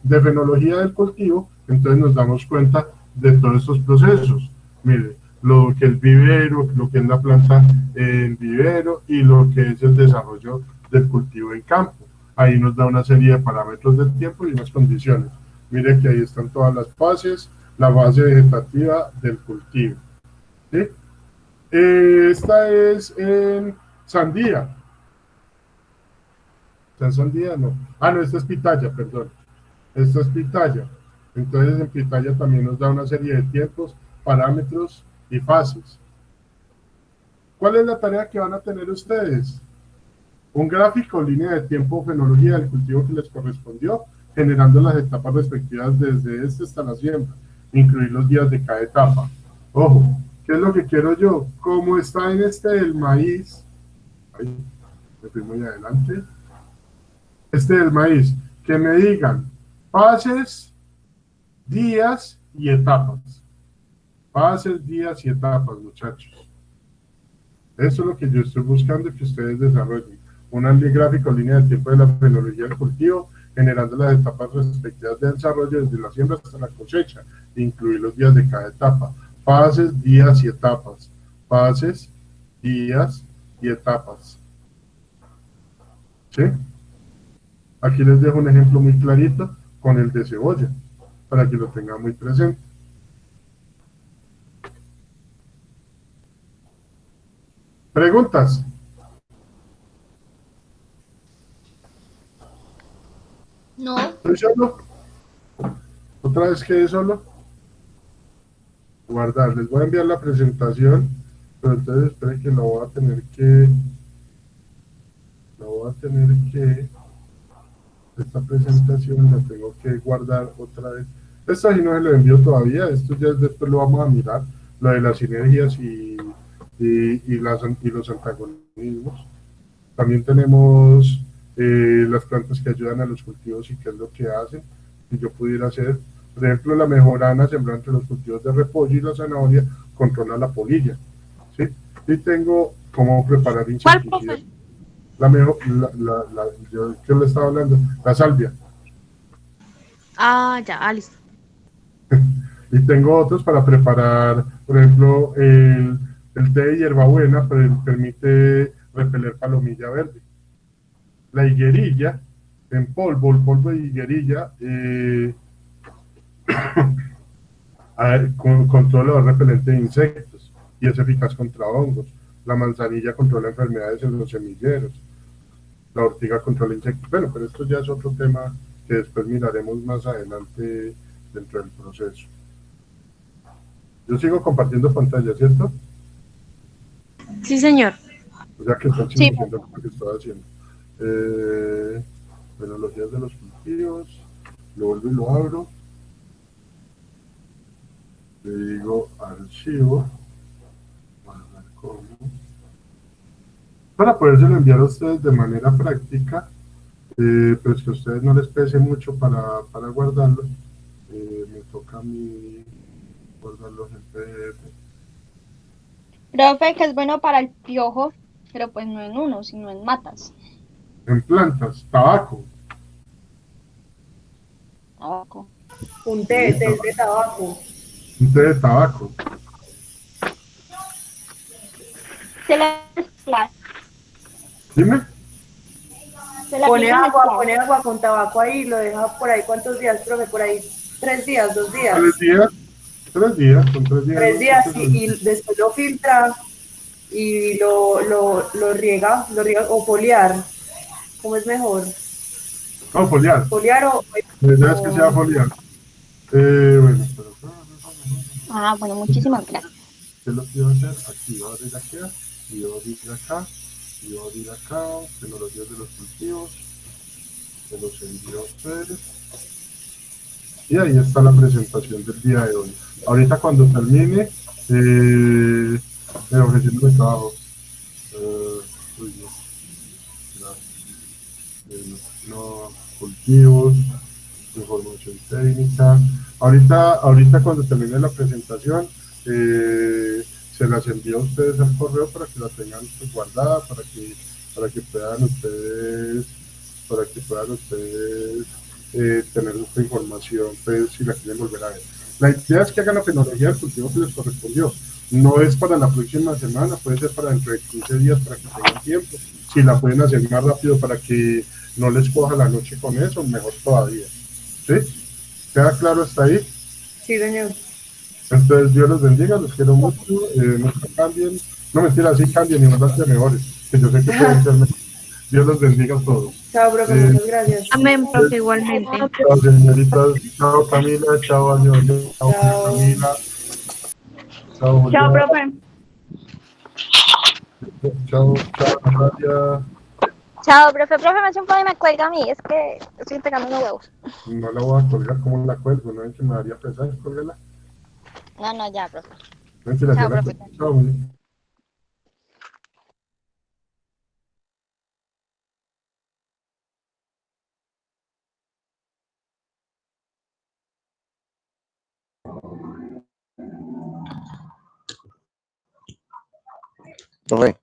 A: de fenología del cultivo, entonces nos damos cuenta de todos estos procesos. Mire, lo que es vivero, lo que es la planta en vivero y lo que es el desarrollo del cultivo en campo. Ahí nos da una serie de parámetros del tiempo y unas condiciones. Mire que ahí están todas las fases, la fase vegetativa del cultivo. ¿Sí? Esta es en sandía. ¿Está en sandía? No. No, esta es pitaya, perdón. Esta es pitaya. Entonces en pitaya también nos da una serie de tiempos, parámetros y fases. ¿Cuál es la tarea que van a tener ustedes? Un gráfico, línea de tiempo, fenología del cultivo que les correspondió, generando las etapas respectivas desde este hasta la siembra, incluir los días de cada etapa. Ojo, ¿qué es lo que quiero yo? Como está en el maíz, ahí, me fui muy adelante, del maíz, que me digan fases, días y etapas. Fases, días y etapas, muchachos. Eso es lo que yo estoy buscando que ustedes desarrollen. Un gráfico, línea de tiempo de la fenología del cultivo, generando las etapas respectivas de desarrollo desde la siembra hasta la cosecha, incluir los días de cada etapa. Fases, días y etapas. Fases, días y etapas. ¿Sí? Aquí les dejo un ejemplo muy clarito con el de cebolla, para que lo tengan muy presente. ¿Preguntas?
B: No.
A: ¿Estoy solo? ¿Otra vez quedé solo? Guardar, les voy a enviar la presentación, pero entonces esperen que lo voy a tener que esta presentación la tengo que guardar otra vez. Esta sí no se lo envío todavía, esto ya después lo vamos a mirar, lo de las sinergias y los antagonismos. También tenemos las plantas que ayudan a los cultivos y qué es lo que hacen. Si yo pudiera hacer, por ejemplo, la mejorana sembrada entre los cultivos de repollo y la zanahoria controla la polilla. ¿Sí? Y tengo cómo preparar insecticidas. Yo le estaba hablando, la salvia.
B: Ya, listo.
A: Y tengo otros para preparar, por ejemplo, el té de hierbabuena permite repeler palomilla verde. La higuerilla, en polvo, el polvo de higuerilla, controla el repelente de insectos y es eficaz contra hongos. La manzanilla controla enfermedades en los semilleros. La ortiga controla insectos. Bueno, pero esto ya es otro tema que después miraremos más adelante dentro del proceso. Yo sigo compartiendo pantalla, ¿cierto?
B: Sí, señor.
A: O sea que están viendo lo que estoy haciendo. Bueno, los días de los cultivos, lo vuelvo y lo abro. Le digo archivo, guardar como, para podérselo enviar a ustedes de manera práctica, pues que a ustedes no les pese mucho para guardarlo. Me toca a mí guardarlos en PDF.
B: Profe, que es bueno para el piojo, pero pues no en uno, sino en matas.
A: En plantas, tabaco.
B: Tabaco.
D: Un
A: Sí,
D: té de tabaco.
A: un té de tabaco.
B: Se le mezcla,
A: Dime,
B: se le aplica mezclado.
D: Pone agua con tabaco ahí y lo deja por ahí. ¿Cuántos días, profe? Por ahí 3 días, 2 días.
A: 3 días, 3 días, con 3 días.
D: 3 días y después lo filtra y lo riega, o foliar. ¿Cómo es mejor?
A: No, foliar.
D: Foliar
A: La idea es que sea foliar. Bueno, pero
B: Ah, bueno, muchísimas gracias.
A: ¿qué es lo que iba a hacer? Aquí voy a abrir acá, y voy a abrir acá, y voy a abrir acá, tecnologías de los cultivos, se los envío a ustedes. Y ahí está la presentación del día de hoy. Ahorita cuando termine, ofreciéndome trabajo. Uy, no, cultivos, información técnica. Ahorita cuando termine la presentación, se las envío a ustedes al correo para que la tengan pues, guardada, para que puedan ustedes, tener esta información, pues si la quieren volver a ver. La idea es que hagan la tecnología del cultivo que les correspondió. No es para la próxima semana, puede ser para dentro de 15 días para que tengan tiempo. Si la pueden hacer más rápido para que no les coja la noche con eso, mejor todavía. ¿Sí? ¿Queda claro hasta ahí?
D: Sí, señor.
A: Entonces, Dios los bendiga, los quiero mucho, no se cambien, no mentira, sí cambien y van mejores, que yo sé que pueden ser mejores. Dios los bendiga a todos.
D: Chao, profe, muchas gracias.
C: Amén, profe, igualmente.
A: Chao, señoritas, chao Camila, chao Año, chao
D: Chao.
A: Camila, chao
E: Chao,
A: Julián,
E: profe.
A: chao Natalia.
B: Chao, profe, me hace un favor y me cuelga a mí, es que estoy entregando unos huevos.
A: No la voy a colgar, ¿cómo la cuelgo? No es que me daría pesar, colgarla.
B: No, ya, profe.
A: Mentira,
B: Chao,
A: yo la
B: profe.
A: cuelgo. Chao, muy bien.
F: Profe.